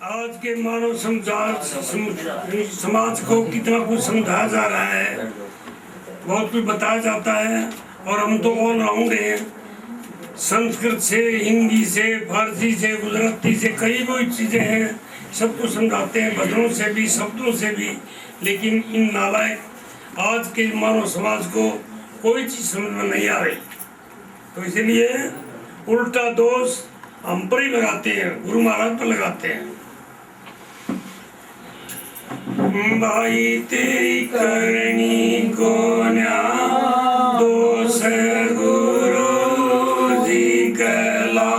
आज के मानव समाज को कितना कुछ समझाया जा रहा है, बहुत कुछ बताया जाता है। और हम तो ऑलराउंड हैं, संस्कृत से, हिंदी से, फारसी से, गुजराती से, कई कोई चीज़ें हैं, सब कुछ समझाते हैं, भजनों से भी, शब्दों से भी। लेकिन इन नालायक आज के मानव समाज को कोई चीज़ समझ में नहीं आ रही, तो इसलिए उल्टा दोष हम पर ही लगाते हैं, गुरु महाराज पर लगाते हैं। भाई तेरी करनी को न्या दोष गुरु जी कहला,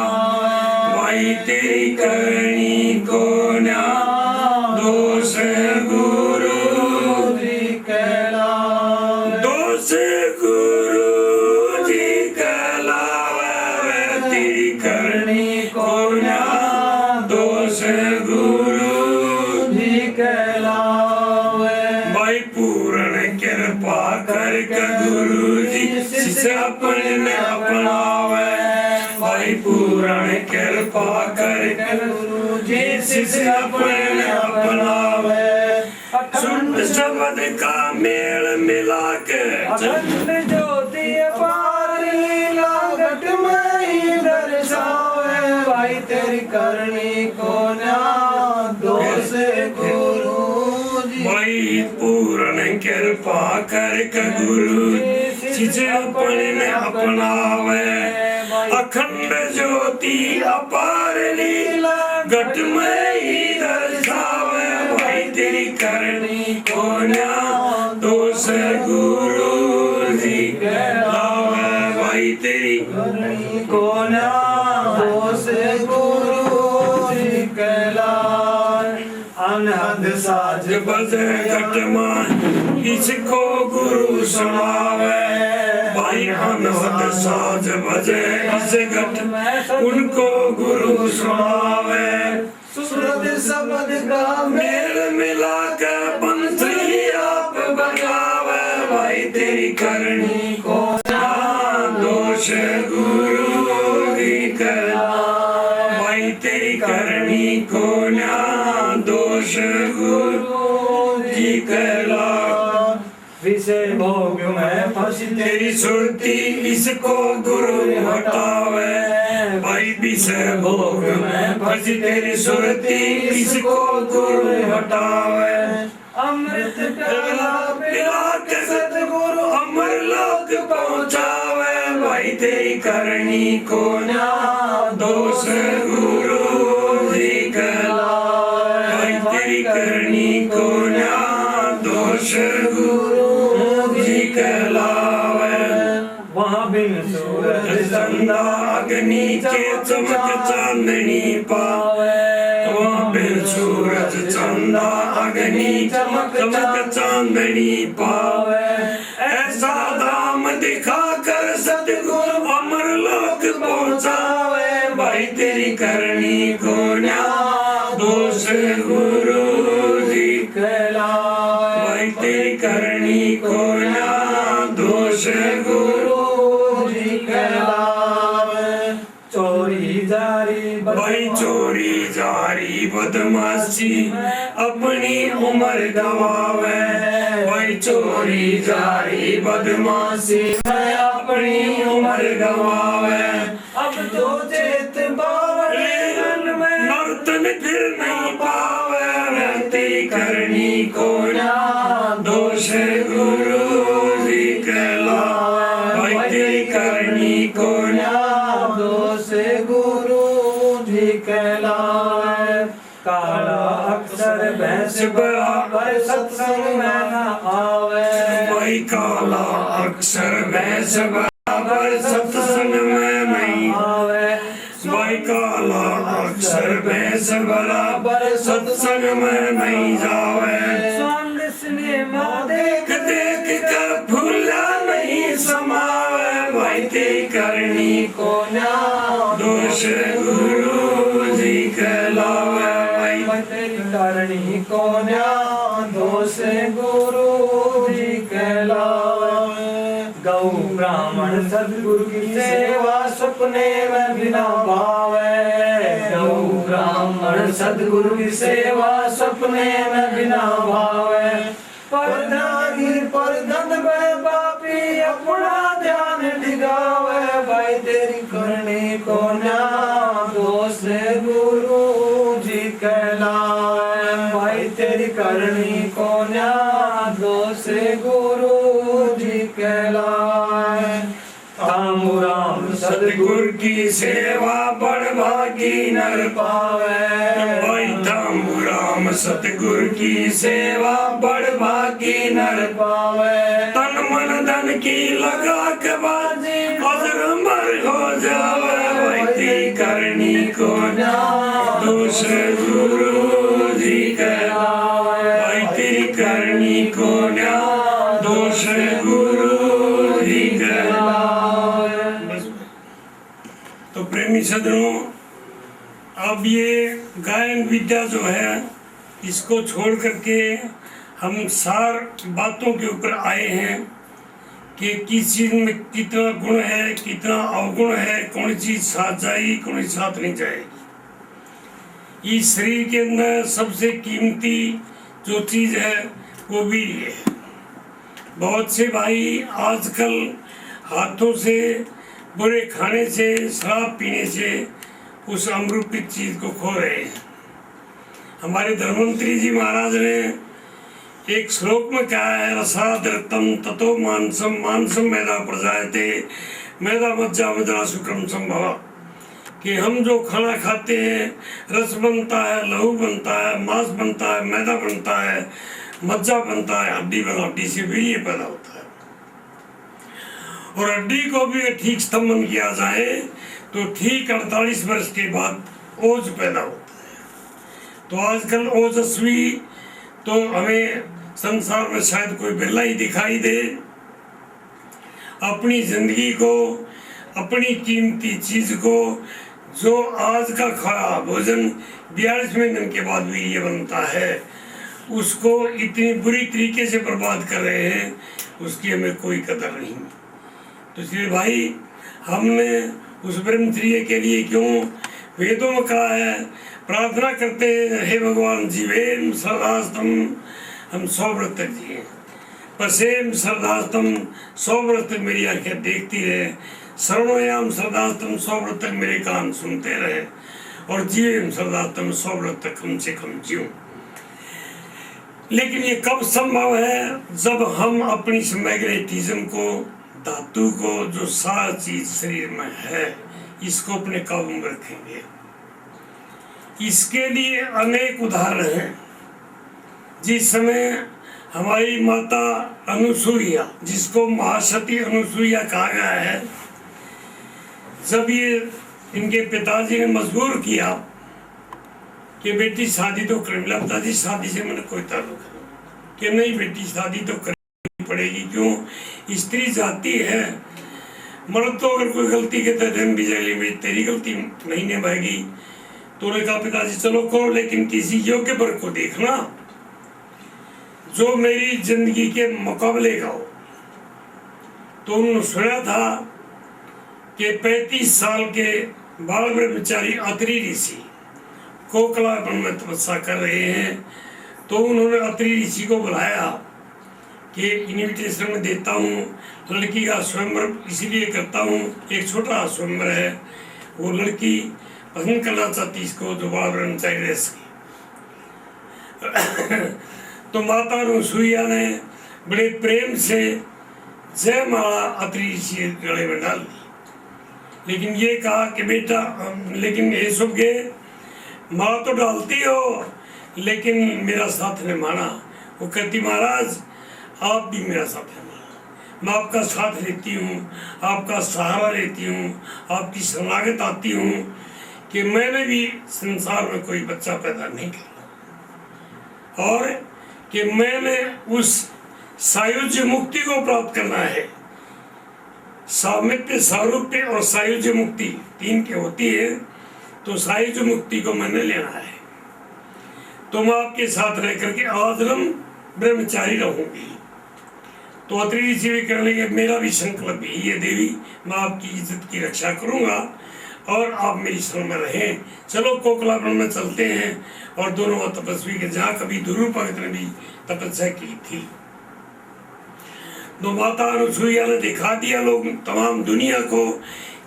भाई तेरी करनी को न्या दोष गुरु जी कहला, दोष गुरु जी कहला, तेरी करनी को न्या दोष गुरु जी कहला। करके गुरु जी शिष्य अपने अपनावे, भाई पूर्ण कृपा करके गुरु जी शिष्य अपने अपनावे। शुद्ध शब्द का मेल मिला के अखंड ज्योति अपार लीला घट में ही दर्शावे, भाई तेरी करनी को न्या दोष गुरु जी, भाई पूर्ण कृपा करके गुरु शिष्य अपने अपनावे। अखंड ज्योति अपार लीला घट में ही दर्शावे, भाई तेरी करनी को न्या दोष गुरु जी कहलावे, भाई तेरी करनी को न्या दोष गुरु जी कहलावे। अनहद साज बजे घट में इसको गुरु सुनावे, भाई अनहद साज बजे इस घट में उनको गुरु सुनावे। सुरत शब्द का मेल मिला के पंथी आप बनावे, भाई तेरी करनी को दोष गुरु जी कहलावे, भाई तेरी करनी को न्या दोष गुरु जी कहला। विषय भोग में फंसी तेरी सुरती इसको गुरु हटावे, भाई विषय भोग में फंसी तेरी सुरती इसको गुरु हटावे। अमृत प्याला पिला के सतगुरु अमर लोक पहुँचावे, भाई तेरी करनी को न्या दोष गुरु जी कहला, तेरी करनी को न्या दोष गुरु जी कहलावे। वहाँ बिन सूरज चंदा अग्नि के चमक चांदनी पावे, वहाँ बिन सूरज चंदा अग्नि चमक चांदनी पावे। ऐसा धाम दिखा कर सतगुरु अमर लोक पहुँचावे, भाई तेरी करनी को न्या दोष गुरु जी कहलावे, भाई तेरी करनी को न्या दोष गुरु जी कहलावे। चोरी जारी भाई चोरी जारी बदमाशी अपनी उम्र गवावे, भाई चोरी जारी बदमाशी में अपनी उम्र गवावे। अब तो चेत बावले में नर्तन फिर नहीं पावे, तेरी करनी को न्या दोष गुरु जी कहलावे, भाई तेरी करनी को न्या दोष गुरु जी कहलावे। काला अक्षर भैंस बराबर सत्संग में न आवे, भाई काला अक्षर भैंस बराबर सत्संग में नहीं आवे, भाई काला अक्षर भैंस बराबर सत्संग में नहीं जावे। संग सिनेमा देख देख कर भूला नहीं समावे, भाई तेरी करनी को न्या दोष गुरु जी कहलावे, भाई तेरी करनी को न्या दोष गुरु जी कहलावे। गौ ब्राह्मण सद्गुरु की सेवा सपने में बिना भावे, गौ ब्राह्मण सदगुरु की सेवा सपने में बिना भावे पर धन बड़े पापी अपना ध्यान डिगावे भाई तेरी करनी को न्याय दोष गुरु जी कहलाए भाई तेरी करनी को न्याय दोष गुरु जी कहलाए राम सदगुरु की सेवा बड़ भागी नर पावे भाई राम सतगुरु की सेवा बड़ भागी नर पावे तन मन धन की लगा के बाजी अजर मर हो जावे भाई करनी को दोष गुरु जी कहलावे भाई तेरी करनी को दोष गुरु जी कहलावे। तो प्रेमी सज्जनों, अब ये गायन विद्या जो है इसको छोड़ करके हम सार बातों के ऊपर आए हैं कि किस चीज में कितना गुण है कितना अवगुण है, कौन चीज साथ जाएगी कौन चीज साथ नहीं जाएगी। इस शरीर के अंदर सबसे कीमती जो चीज है वो भी है। बहुत से भाई आजकल हाथों से बुरे खाने से शराब पीने से उस अमृत चीज को खो रहे हैं। हमारे धर्ममंत्री जी महाराज ने एक श्लोक में कहा है रसादृतम ततो मांसम मांसम मैदा प्रजायते मैदा मज्जा मजरा शुक्रम संभव, कि हम जो खाना खाते हैं रस बनता है, लहू बनता है, मांस बनता है, मैदा बनता है, मज्जा बनता है, हड्डी बना, हड्डी से भी ये पैदा होता है। और हड्डी को भी ठीक स्तंभन किया जाए तो ठीक 48 वर्ष के बाद ओज पैदा होता है। तो आजकल ओजस्वी तो हमें संसार में शायद कोई बिल्ला ही दिखाई दे। अपनी जिंदगी को, अपनी कीमती चीज को, जो आज का खाया भोजन 42वें दिन के बाद भी ये बनता है, उसको इतनी बुरी तरीके से बर्बाद कर रहे हैं, उसकी हमें कोई कदर नहीं। तो इसलिए भाई हमने उस ब्रह्मचर्य के लिए क्यों वेदों में कहा है, प्रार्थना करते हैं हे भगवान जीवेम सर्दास्तम, हम 100 व्रत तक जिए, पसेम सर्दास्तम 100 व्रत तक मेरी आंखें देखती रहे, सर्वयाम सर्दास्तम 100 व्रत तक मेरे कान सुनते रहे, और जीवेम सर्दास्तम 100 व्रत तक कम से कम जीऊं। लेकिन ये कब संभव है? जब हम अपनी मैग्नेटिज्म को, धातु को, जो सारा चीज शरीर में है, इसको अपने काबू में रखेंगे। इसके लिए अनेक उदाहरण हैं। जिस समय हमारी माता अनुसुईया, जिसको महासती अनुसुईया कहा गया है, जब ये इनके पिताजी ने मजबूर किया कि बेटी शादी तो कर, पिताजी शादी से मैंने कोई ताल्लुक नहीं, कि नहीं बेटी शादी तो करनी पड़ेगी, क्यों स्त्री जाती है, मर्द तो अगर कोई गलती के तहत भी जाए, मेरी तेरी गलती नहीं निभाएगी। तो उन्होंने कहा पिताजी चलो करो, लेकिन किसी योग्य वर्ग को देखना जो मेरी जिंदगी के मुकाबले का हो। तो उन्होंने सुना था कि 35 साल के बाल ब्रह्मचारी अत्रि ऋषि कोकला वन में तपस्या कर रहे हैं। तो उन्होंने अत्रि ऋषि को बुलाया कि इन्विटेशन में देता हूँ, लड़की का स्वयंवर इसलिए करता हूँ, एक छोटा स्वयंवर है, वो लड़की पसंद करना चाहती इसको जो बाल ब्रह्मचारी रह सके। तो माता अनुसुईया ने बड़े प्रेम से जय माला अत्रि ऋषि गले में डाल दी। लेकिन ये कहा कि बेटा, लेकिन ये सब के माला तो डालती हो, लेकिन मेरा साथ ने माना। वो कहती महाराज आप भी मेरा साथ है, मैं आपका साथ लेती हूँ, आपका सहारा लेती हूँ, आपकी शरणागत आती हूँ कि मैंने भी संसार में कोई बच्चा पैदा नहीं किया और कि मैंने उस सायुज्य मुक्ति को प्राप्त करना है। सामिप्य, सारूप्य और सायुज्य मुक्ति 3 की होती है, तो सायुज्य मुक्ति को मैंने लेना है। तो मैं आपके साथ रह करके आजीवन ब्रह्मचारी रहूंगी। तो अत्रि ऋषि भी कहने लगे मेरा भी संकल्प है, ये देवी मैं आपकी इज्जत की रक्षा करूंगा और आप मेरी शरण में रहें। चलो कोकलावन में चलते हैं। और दोनों तपस्वी के जहाँ कभी ध्रुव भगत ने भी तपस्या की थी, तो माता अनुसुईया ने दिखा दिया लोग तमाम दुनिया को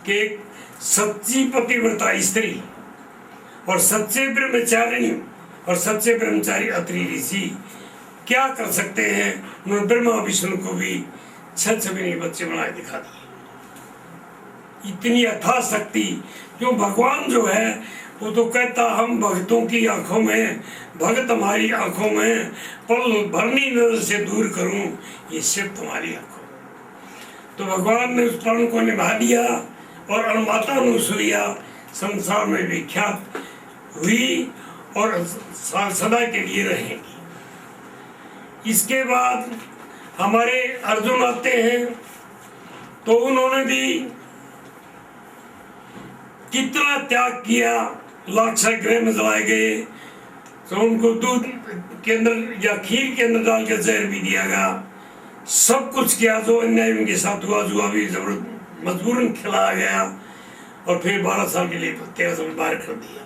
कि एक सच्ची पतिव्रता स्त्री और सच्चे ब्रह्मचारिणी और सच्चे ब्रह्मचारी अत्रि ऋषि क्या कर सकते हैं। उन्होंने ब्रह्मा विष्णु को भी 6 महीने बच्चे बनाए दिखा दिए। इतनी अथाह शक्ति, क्यों भगवान जो है वो तो कहता हम भक्तों की आंखों में, भगत हमारी आंखों में पल भरनी नजर से दूर करूं, ये सिर्फ तुम्हारी आंखों। तो भगवान ने उस प्रण को निभा दिया और माता अनुसुईया संसार में विख्यात हुई और सदा के लिए रहेंगी। इसके बाद हमारे अर्जुन आते हैं, तो उन्होंने भी कितना त्याग किया। लाक्षागृह ग्रह में जलाए गए, तो उनको दूध के अंदर या खीर के अंदर डाल कर जहर भी दिया गया। सब कुछ किया जो अन्याय उनके साथ हुआ, जुआ भी जबरदस्त मजबूरन खिलाया गया और फिर 12 साल के लिए 13 साल बाहर कर दिया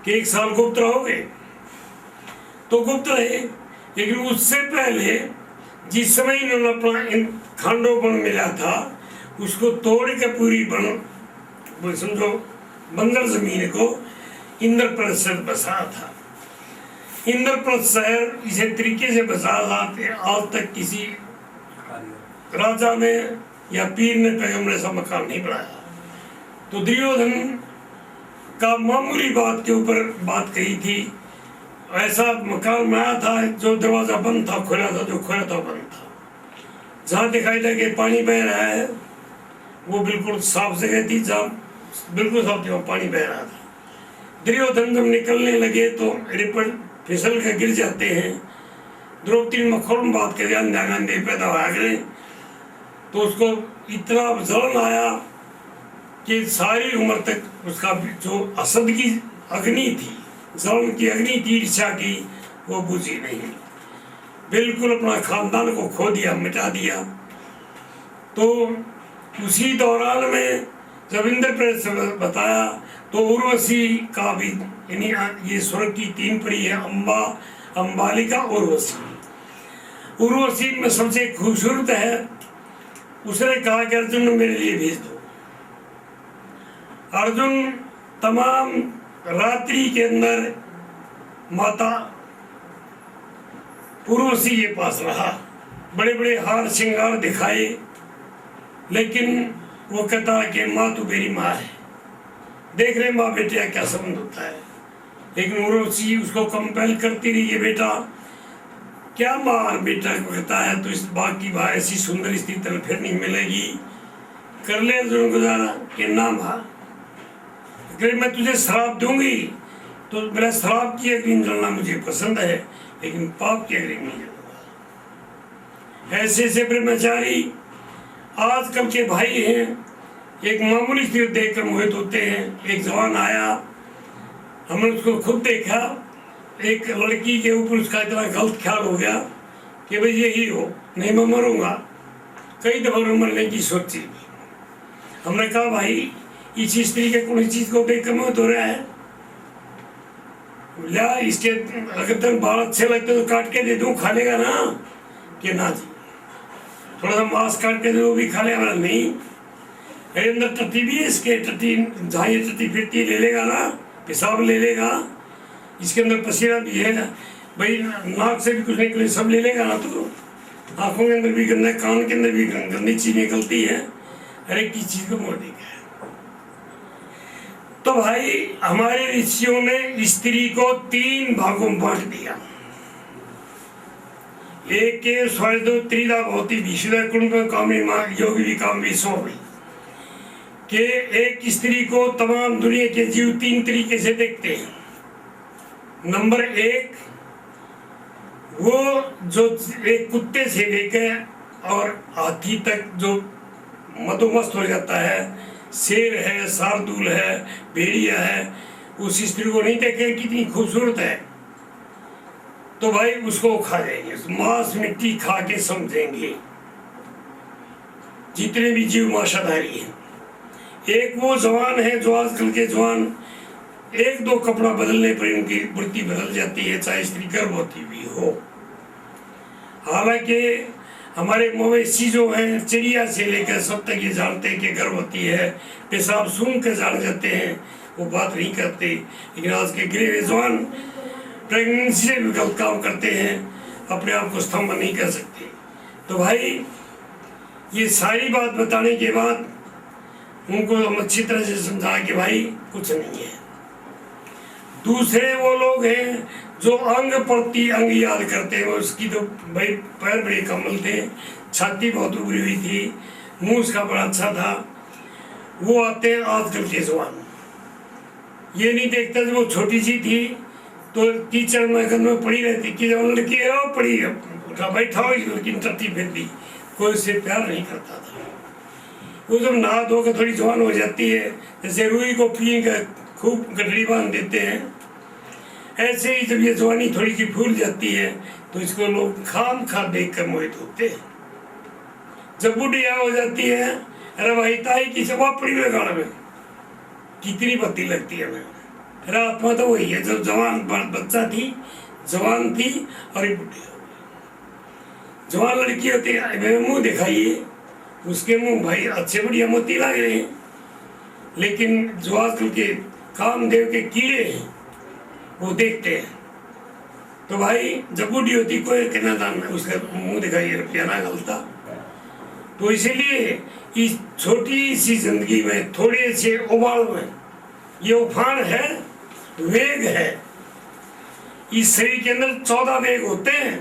कि 1 साल गुप्त रहोगे। तो गुप्त रहे, लेकिन उससे पहले जिस समय इन्होंने अपना खंडोपन मिला था उसको तोड़ के पूरी समझो बंजर जमीन को इंद्रप्रस्थ शहर बसाया था। इंद्रप्रस्थ शहर इसे तरीके से बसाया था, आज तक किसी राजा ने या पीर ने पैगंबर ऐसा मकान नहीं बनाया। तो दुर्योधन का मामूली बात के ऊपर बात कही थी, ऐसा मकान बनाया था जो दरवाजा बंद था, खुला था, जो खुला था बंद था। जहाँ दिखाई दे कि पानी बह रहा है वो बिल्कुल साफ जगह थी, जहाँ बिल्कुल साफ थी, पानी बह रहा था। दुर्योधन जब निकलने लगे तो रिपट फिसल कर गिर जाते हैं। द्रौपदी मखौल बात के दे पैदा हो गए, तो उसको इतना जलन आया कि सारी उम्र तक उसका जो असद की अग्नि थी, जलन की अग्नि थी ईर्ष्या की, वो बुझी नहीं। बिल्कुल अपना खानदान को खो दिया, मिटा दिया। तो उसी दौरान में जब इंद्रप्रस्थ से बताया तो उर्वशी का भी, यानी ये स्वर्ग की 3 परी है, अम्बा, अम्बालिका, उर्वशी। उर्वशी में सबसे खूबसूरत है। उसने कहा कि अर्जुन मेरे लिए भेज दो। अर्जुन तमाम रात्रि के अंदर माता उर्वशी के पास रहा, बड़े बड़े हार श्रृंगार दिखाए, लेकिन वो कहता कि माँ तो मेरी माँ है, देख रहे माँ बेटे का क्या संबंध होता है। लेकिन उर्वशी उसको कंपेल करती रही, ये बेटा क्या माँ बेटा को कहता है, तो इस बाग की भाई ऐसी सुंदर स्त्री तरह फिर नहीं मिलेगी, कर ले अर्जुन गुजारा कि ना माँ, अगर मैं तुझे श्राप दूंगी तो मेरा श्राप की अग्नि जलना मुझे पसंद है, लेकिन पाप की अग्नि नहीं जलूंगा। ऐसे ऐसे ब्रह्मचारी आजकल के भाई हैं, एक मामूली स्त्री देखकर मोहित होते हैं। एक जवान आया, हमने उसको खुद देखा, एक लड़की के ऊपर उसका इतना गलत ख्याल हो गया कि भाई यही हो, नहीं मैं मरूंगा। कई दफा मरने की सोची। हमने कहा भाई इस स्त्री के कोई चीज को देख कर मोहित हो रहा है, या इसके अगर तक बाल अच्छे लगते तो काट के दे दूं, खा लेगा ना? कि ना जी, थोड़ा सा मांस काट के दे वो भी खा लेगा। नहीं, अंदर टट्टी भी है इसके, टट्टी जहाँ ये टट्टी फिरती ले लेगा ना, पेशाब ले लेगा, इसके अंदर पसीना भी है भाई, नाक से भी कुछ निकले सब ले लेगा ना। तो आंखों के अंदर भी गंदा, कान के अंदर भी गंदी चीज निकलती है, हर एक चीज को मोड़ देगा। तो भाई हमारे ऋषियों ने स्त्री को 3 भागों में बांट दिया। एक के स्वर्दो त्रिदा भौति विशुद्ध कुंभ कामी योगी भी काम भी सौंपी के एक स्त्री को तमाम दुनिया के जीव 3 तरीके से देखते हैं। नंबर 1, वो जो एक कुत्ते से लेकर और हाथी तक जो मदोमस्त हो जाता है, शेर है, शार्दूल है, भेड़िया है, उस स्त्री को नहीं देखे कितनी खूबसूरत है, तो भाई उसको खा जाएंगे, मांस मिट्टी खा के समझेंगे जितने भी जीव मांसाहारी हैं। एक वो जवान है जो आजकल के जवान एक दो कपड़ा बदलने पर इनकी वृत्ति बदल जाती है, चाहे स्त्री गर्भवती भी हो। हालांकि हमारे मवेशी जो हैं, चिड़िया से लेकर सब तक ये जानते हैं कि गर्भवती है, पेशाब सूंघ कर जान जाते हैं, वो बात नहीं करते। लेकिन आज के गिरे जवान प्रेगनेंसी से भी गलत काम करते हैं, अपने आप को स्तंभ नहीं कर सकते। तो भाई ये सारी बात बताने के बाद उनको हम अच्छी तरह से समझा कि भाई कुछ नहीं है। दूसरे वो लोग हैं जो अंग प्रति अंग याद करते हैं, उसकी तो भाई पैर बड़े कमल थे, छाती बहुत उभरी हुई थी, मुंह उसका बड़ा अच्छा था। वो आते हैं आजकल के जवान, ये नहीं देखते जब वो छोटी सी थी तो टीचर में पड़ी रहती कि जब लड़की है वो पड़ी उठा बैठा हो, लेकिन टट्टी फिर भी कोई उससे प्यार नहीं करता था। वो जब नहा धोकर थोड़ी जवान हो जाती है, जैसे रुई को पी कर खूब गठड़ी बांध देते हैं, ऐसे ही जब ये जवानी थोड़ी सी फूल जाती है तो इसको लोग खाम खा देख कर मोहित होते हैं। जब बुढ़िया हो जाती है, अरे भाई ताई की जवाब पड़ी हुई गाड़ में कितनी बत्ती लगती है मैं, मेरा आत्मा तो वही है जब जवान बच्चा थी, जवान थी और ये बुढ़ी हो गई। जवान लड़की होती है, मुंह दिखाइए उसके मुंह भाई अच्छे बढ़िया मोती लग रहे हैं, लेकिन जो आजकल के कामदेव के कीड़े हैं वो देखते हैं। तो भाई जब बूढ़ी होती कोई कहना दान उसका मुंह दिखाइए रुपया ना गलता। तो इसीलिए इस छोटी सी जिंदगी में थोड़े से उबाल में ये उफान है, वेग है। इस शरीर के अंदर 14 वेग होते हैं,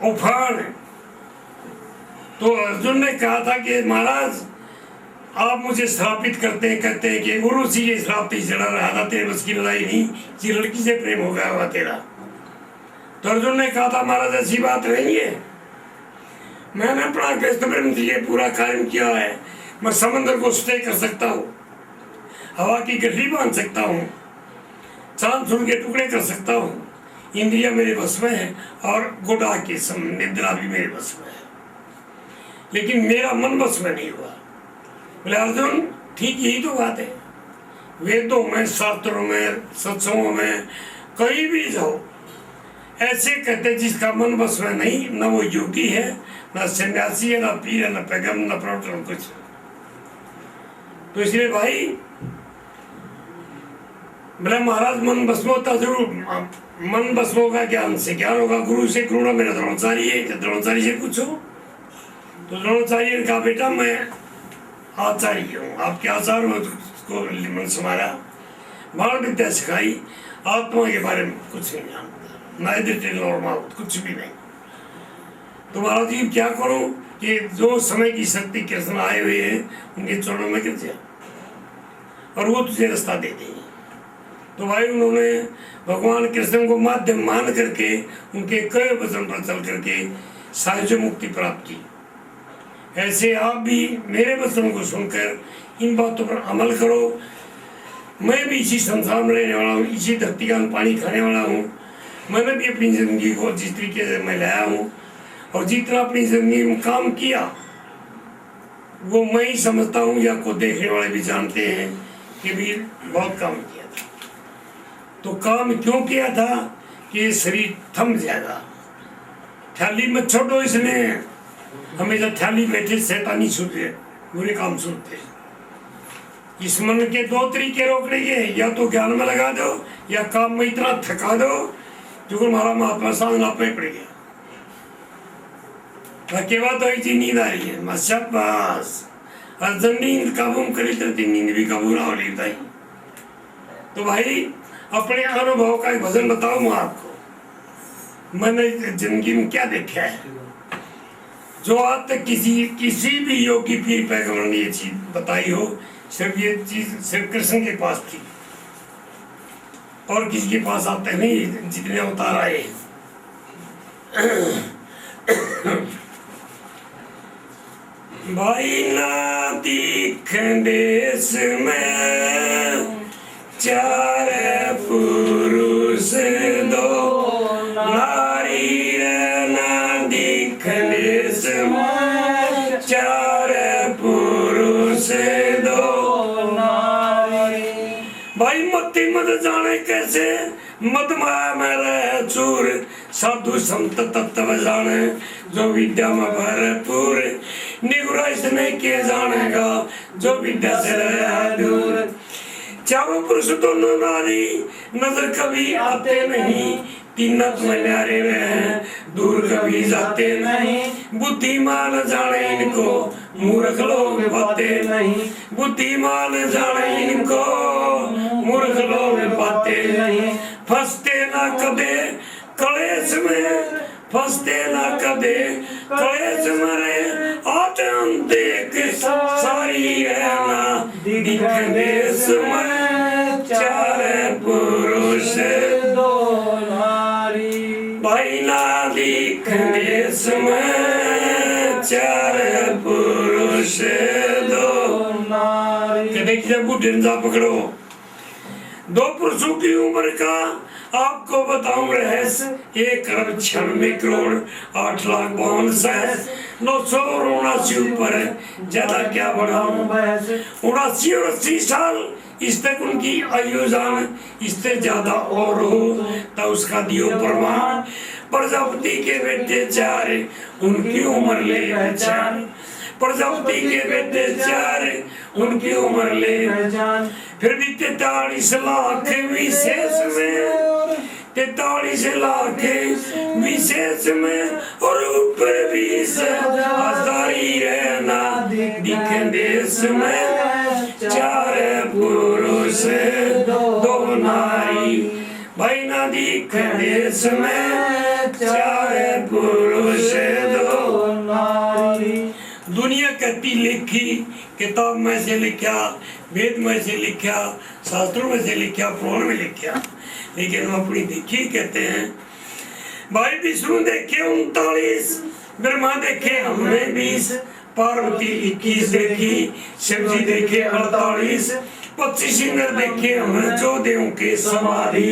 उफान। तो अर्जुन ने कहा था कि महाराज आप मुझे श्रापित करते हैं, कहते हैं कि गुरु जी के श्राप पे चढ़ा रहा था, तेरे बस की लड़ाई नहीं, कि लड़की से प्रेम हो गया हुआ तेरा। तो अर्जुन ने कहा था महाराज ऐसी बात नहीं है, मैंने अपना कृष्ण प्रेम से पूरा कायम किया है। मैं समंदर को स्टे कर सकता हूँ, हवा की गठरी बांध सकता हूँ, चांद सूरज के टुकड़े कर सकता हूँ, इंद्रिया मेरे बस में है और गोडा की निद्रा भी मेरे बस में है, लेकिन मेरा मन बस में नहीं हुआ। बोले अर्जुन ठीक यही तो बात है, वेदों में, शास्त्रों में, सत्संगों में कहीं भी जाओ ऐसे कहते जिसका मन बस में नहीं, न वो योगी है, न सन्यासी है, न पीर है, न पैगम, न प्रवक्ता, न कुछ। तो इसलिए भाई बोला महाराज मन बस में होता जरूर, मन बस में होगा ज्ञान से, ज्ञान होगा गुरु से, गुरु ना मेरा द्रोणाचार्य है, द्रोणाचार्य से पूछो। तो द्रोणाचार्य ने कहा बेटा मैं आचार्य हूँ, आपके आचार्य में उसको मन समाया, बाण विद्या सिखाई, आत्मा के बारे में कुछ नहीं जानता, ना इधर नॉर्मल कुछ भी नहीं। तो महाराज जी क्या करूं कि जो समय की शक्ति कृष्ण आए हुए हैं उनके चरणों में गिर जा और वो तुझे रास्ता दे देंगे। तो भाई उन्होंने भगवान कृष्ण को माध्यम मान करके उनके कई वचन पर चल करके साहित्य मुक्ति प्राप्त की। ऐसे आप भी मेरे वचनों को सुनकर इन बातों पर अमल करो। मैं भी इसी संसार में रहने वाला हूँ, इसी धरती का पानी खाने वाला हूँ। मैंने भी अपनी जिंदगी को जिस तरीके से मैं लाया हूँ और जितना अपनी जिंदगी में काम किया वो मैं ही समझता हूँ, या को देखने वाले भी जानते हैं कि भी बहुत काम किया था। तो काम क्यों किया था कि ये शरीर थम जाएगा, थैली में छोड़ो, इसमें हमेशा थैली बैठे शैतानी छूटे, बुरे काम छूटते। इस मन के दो तरीके रोकने के, या तो ज्ञान में लगा दो या काम में इतना थका दो जो हमारा महात्मा सामने आप में पड़ गया। थके बाद तो ऐसी नींद आ रही है मशाबाश, अर्जन नींद काबू करी तो नींद भी काबू ना हो रही बताई। तो भाई अपने अनुभव का एक भजन बताओ मैं आपको, मैंने जिंदगी में क्या देखा है जो आज तक किसी भी योगी पीर पैगंबर ने ये चीज बताई हो। सिर्फ ये चीज सिर्फ कृष्ण के पास थी और किसी के पास आते नहीं जितने अवतार आए। भाई ना दिख देश में चार पुरुष दो नारी, ना दिख देश में चार पुरुष मति मत जाने कैसे मत माया में रहे चूर साधु संत तत्व जाने जो विद्या में भरपूर निगुरा इसने के जानेगा जो विद्या से रहे दूर चारों पुरुष दोनों नारी नजर कभी आते नहीं तीनों में न्यारे हैं दूर कभी जाते नहीं बुद्धिमान जाने इनको मूर्ख लोग पाते नहीं बुद्धिमान जाने इनको मूर्ख लोग पाते नहीं फंसते ना कदे कलेश में फंसते ना कदे कलेश मरे आते देख सारी रहना दिख देश में चार पुरुष दो नारी भाई ना दिख देश में चार पुरुष दो नारी। देखिए बुढ़े पकड़ो दो पुरुषों की उम्र का आपको बताऊं रहस्य 1,96 करोड़ 8,52,989 ऊपर ज्यादा क्या बढ़ाऊं 79 और 80 साल इस तक उनकी आयु जान इससे ज्यादा और हो तो उसका दियो प्रमाण प्रजापति के बेटे 4 उनकी उम्र ले पहचान प्रजापति के बेटे 4 उनकी उम्र ले पहचान फिर भी 43 लाख विशेष में 43 लाख विशेष में और ऊपर 20,000 रहना दिख देश में 4 पुरुष 2 नारी भाई ना दिख देश में 4 पुरुष 2 नारी। दुनिया कहती लिखी किताब में से लिखा वेद में से लिखा शास्त्रों में से लिखा पुराण में लिखा लेकिन हम अपनी देखी कहते हैं भाई विष्णु देखे 39 ब्रह्मा देखे हमने 20 पार्वती 21 देखी शिव जी देखे 48 25 इंद्र देखे हमने जो देवों के समाधि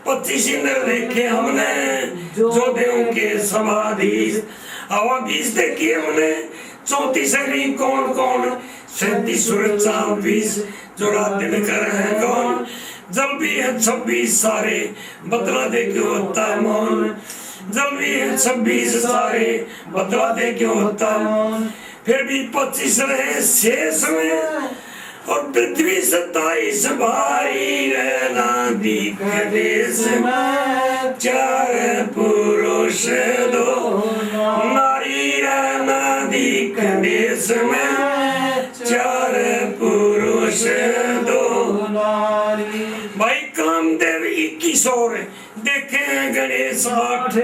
25 इंद्र देखे हमने जो देवों के समाधि हवा 20 देखी हमने 34 अग्नि कौन कौन 37 सूरज चांद 20 जो रात दिन कर है कौन जल भी है 26 सारे बदला दे क्यों होता मौन जल भी है 26 सारे बदला दे क्यों होता मौन फिर भी 25 रहे शेष में और पृथ्वी 27 भारी रहना दिख देश में 4 पुरुष 2 नारी रहना दिख देश में 4 पुरुष 2 नारी। भाई कामदेव 21 और देखे हैं गणेश 8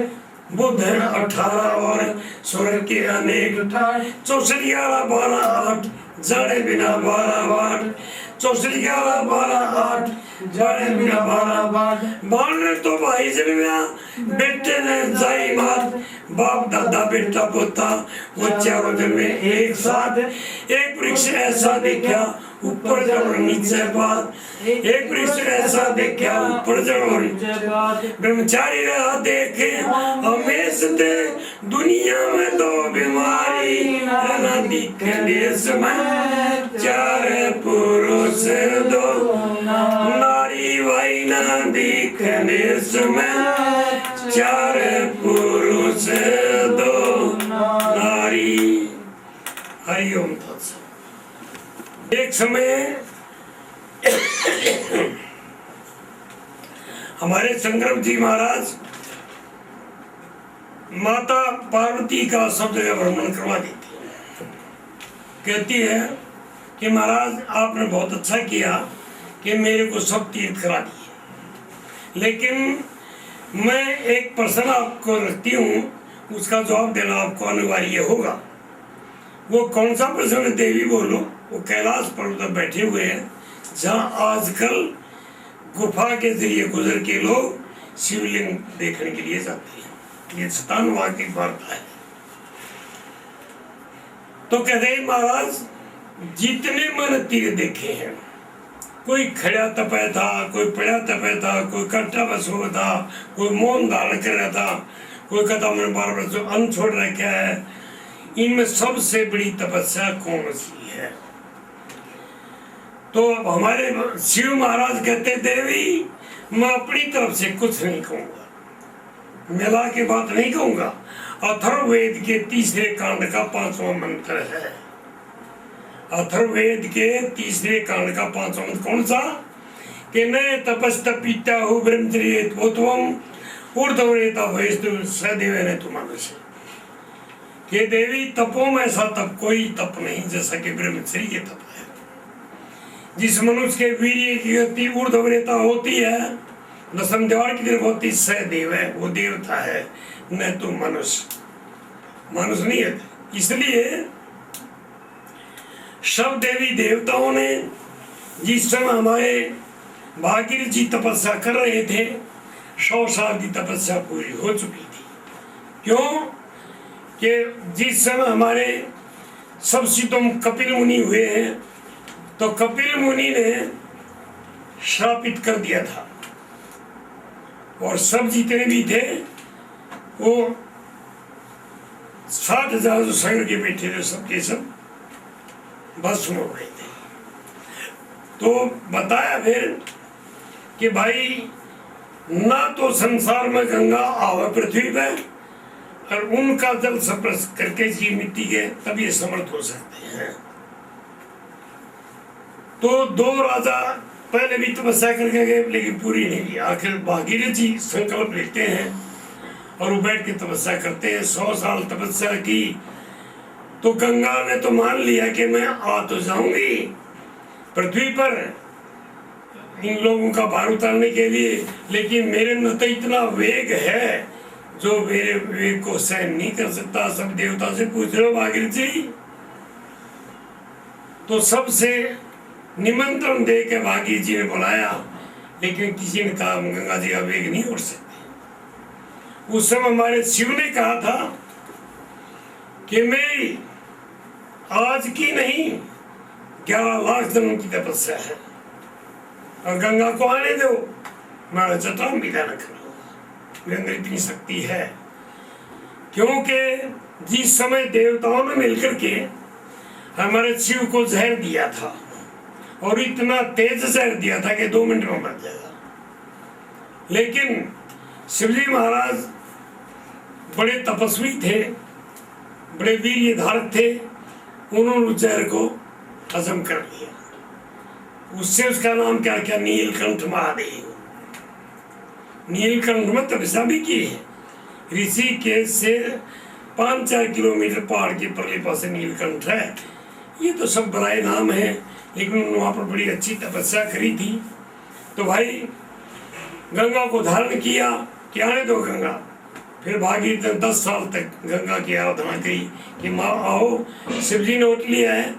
बुध 18 और स्वर्ग के अनेक 64 12 8 जाने बिना 12 बाट 64 12 8 जाने बिना 12 बाट बाण ने तो भाई जन्मिया बेटे ने जाई मात बाप दादा बेटा पोता वो चारों जन्मे एक साथ एक वृक्ष ऐसा देखा ऊपर जड़ नीचे बात एक वृक्ष ऐसा देखा ऊपर जड़ नीचे बात ब्रह्मचारी रहा देखे हमेश दे दुनिया में 2 बीमारी ना दिखे देश में 4 पुरुष 2 नारी भाई ना दिखे देश में 4 पुरुष 2 नारी। हरिओम तत्सत। एक समय हमारे संग्राम जी महाराज माता पार्वती का सब जगह भ्रमण करवा देती कहती है कि महाराज आपने बहुत अच्छा किया कि मेरे को सब तीर्थ करा दिए लेकिन मैं एक प्रश्न आपको रखती हूँ उसका जवाब देना आपको अनिवार्य होगा। वो कौन सा प्रश्न है देवी बोलो। वो कैलाश पर्वत पर बैठे हुए हैं जहाँ आजकल गुफा के जरिए गुजर के लोग शिवलिंग देखने के लिए जाते हैं। ये शतानवा की वार्ता है। तो कहते हैं महाराज जितने मन तीर देखे हैं कोई खड़ा तपया था कोई पड़ा तपया था कोई कट्टा बस हुआ था कोई मौन धारण कर रहा था कोई कहता मैंने 12 वर्ष अन्न छोड़ रखा है। इनमें सबसे बड़ी तपस्या कौन सी है? तो हमारे शिव महाराज कहते देवी मैं अपनी तरफ से कुछ नहीं कहूंगा, मिला के बात नहीं कहूंगा। अथर्ववेद के तीसरे कांड का 5वां मंत्र है। अथर्ववेद के तीसरे कांड का 5वां मंत्र कौन सा? कि न तपस्तपीता हो ब्रह्मचर्य त्वम ऊर्ध्वरेता भयस्तु सदैव तु मनुष्य। कि देवी तपो में ऐसा तप कोई तप नहीं जैसा कि ब्रह्मचर्य तप है। जिस मनुष्य के वीर्य की गति ऊर्ध्वरेता होती है, दसम द्वार की तरफ होती, सदैव है, वो देवता है, न तो मनुष्य। मनुष्य नहीं है। इसलिए सब देवी देवताओं ने जिस समय हमारे भागीरथ जी तपस्या कर रहे थे, 100 साल की तपस्या पूरी हो चुकी थी। क्यों? कि जिस समय हमारे सब सितम कपिल मुनि हुए हैं, तो कपिल मुनि ने श्रापित कर दिया था और सब जितने भी थे वो 60,000 जो संग के बैठे थे सबके सब भस्म हो गए थे। तो बताया फिर कि भाई ना तो संसार में गंगा आवे पृथ्वी पे, और उनका जल स्पर्श करके जी मिट्टी के तब ये समर्थ हो सकते हैं। तो 2 राजा पहले भी तपस्या करके गए लेकिन पूरी नहीं की। आखिर भागीरथ जी संकल्प लेते हैं और वो बैठ के तपस्या करते हैं। 100 साल तपस्या की तो गंगा ने तो मान लिया कि मैं आ तो जाऊंगी पृथ्वी पर इन लोगों का भार उतारने के लिए, लेकिन मेरे में तो इतना वेग है जो मेरे वेग को सहन नहीं कर सकता। सब देवता से पूछ लो भागीरथ जी। तो सबसे निमंत्रण दे के भागीरथ जी ने बुलाया, लेकिन किसी ने कहा गंगा जी का वेग नहीं उठ सकते। उस समय हमारे शिव ने कहा था कि मेरी आज की नहीं 11 लाख जन्म की तपस्या है और गंगा को आने दो, मैं जटाम विदा न करूंगा। मेरे अंदर इतनी शक्ति है। क्योंकि जिस समय देवताओं ने मिलकर के हमारे शिव को जहर दिया था और इतना तेज जहर दिया था कि 2 मिनट में मर जाएगा, लेकिन शिवजी महाराज बड़े तपस्वी थे, बड़े वीर्य धारक थे। उन्होंने उस जहर को हजम कर लिया। उससे उसका नाम क्या क्या? नीलकंठ महादेव। नीलकंठ में तपस्या भी की है। ऋषिकेश से 5-4 किलोमीटर पहाड़ के परले पास नीलकंठ है। ये तो सब बड़ाई नाम है, लेकिन उन्होंने वहाँ पर बड़ी अच्छी तपस्या करी थी। तो भाई गंगा को धारण किया कि आने दो गंगा। फिर भागीरथ ने 10 साल तक गंगा की आराधना करी कि माँ आओ, शिवजी ने उठ लिया है।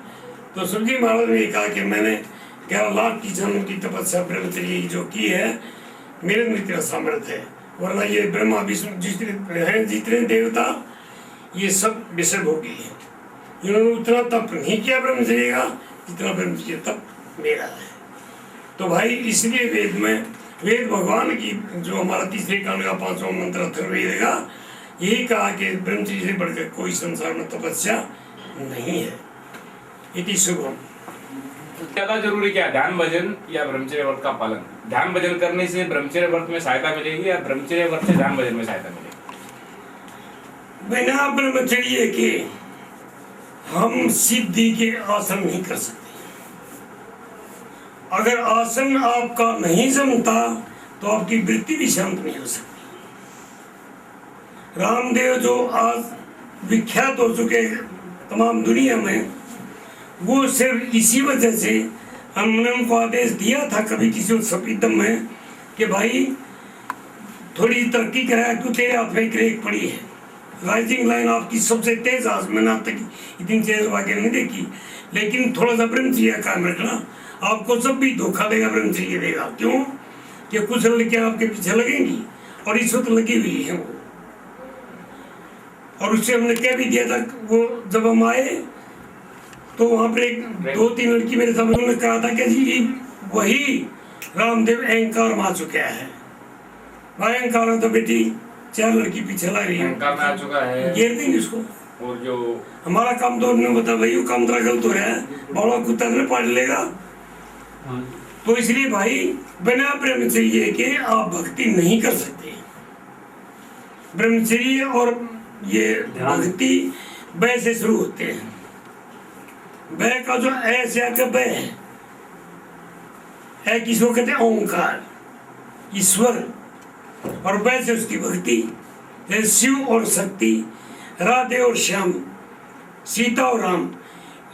तो शिवजी महाराज ने कहा कि मैंने 11 लाख की जन्म की तपस्या ब्रह्मचर्य जो की है, मेरे में इतना सामर्थ्य है, वरना ये ब्रह्मा विष्णु जितने देवता ये सब विषय भोगी है। इन्होंने उतना तप नहीं किया ब्रह्मचर्य का जितना ब्रह्मचर्य तप मेरा है। तो भाई इसलिए वेद भगवान की जो हमारा तीसरे कांड का 5वां मंत्र अथर्ववेद का यही कहा कि ब्रह्मचर्य से बढ़कर कोई संसार में तपस्या नहीं है। इति शुभम। ज्यादा जरूरी क्या, ध्यान भजन या ब्रह्मचर्य व्रत का पालन? ध्यान भजन करने से ब्रह्मचर्य व्रत में सहायता मिलेगी या ब्रह्मचर्य व्रत से ध्यान भजन में सहायता मिलेगी? बिना ब्रह्मचर्य के हम सिद्धि के आसन नहीं कर सकते। अगर आसन आपका नहीं जमता तो आपकी वृत्ति भी शांत नहीं हो सकती। रामदेव जो आज विख्यात हो चुके तमाम दुनिया में, वो सिर्फ इसी वजह से हमने उनको आदेश दिया था कभी किसी सपीदम में कि भाई थोड़ी तरक्की कराया, क्यों तेरे हाथ में क्रेक पड़ी है। राइजिंग लाइन आपकी सबसे तेज आज मैंने आज तक इतनी तेज वाक्य नहीं देखी, लेकिन थोड़ा सा ब्रह्मचर्य कायम रखना। आपको जब भी धोखा देगा ब्रह्मचर्य देगा। क्यों? कि कुछ लड़कियां आपके पीछे लगेंगी और इस वक्त लगी हुई है वो। और उससे हमने कह भी दिया था, वो जब हम आए तो वहाँ पर एक 2-3 लड़की मेरे सामने, उन्होंने कहा था कि जी वही रामदेव अहंकार में आ चुका है। अहंकार है तो बेटी 4 लड़की पीछे लग रही है, अहंकार में आ चुका है, घेर देंगे उसको। और जो हमारा काम तो उन्होंने बता भाई वो काम तेरा गलत हो रहा है, बड़ा कुत्ता ने पाट लेगा। तो इसलिए भाई बिना ब्रह्मचर्य के आप भक्ति नहीं कर सकते। ब्रह्मचर्य और ये भक्ति बै से शुरू होते हैं। बै का जो ऐसा का बै है किसको कहते हैं? ओंकार, ईश्वर। और बै से उसकी भक्ति, जैसे शिव और शक्ति, राधे और श्याम, सीता और राम,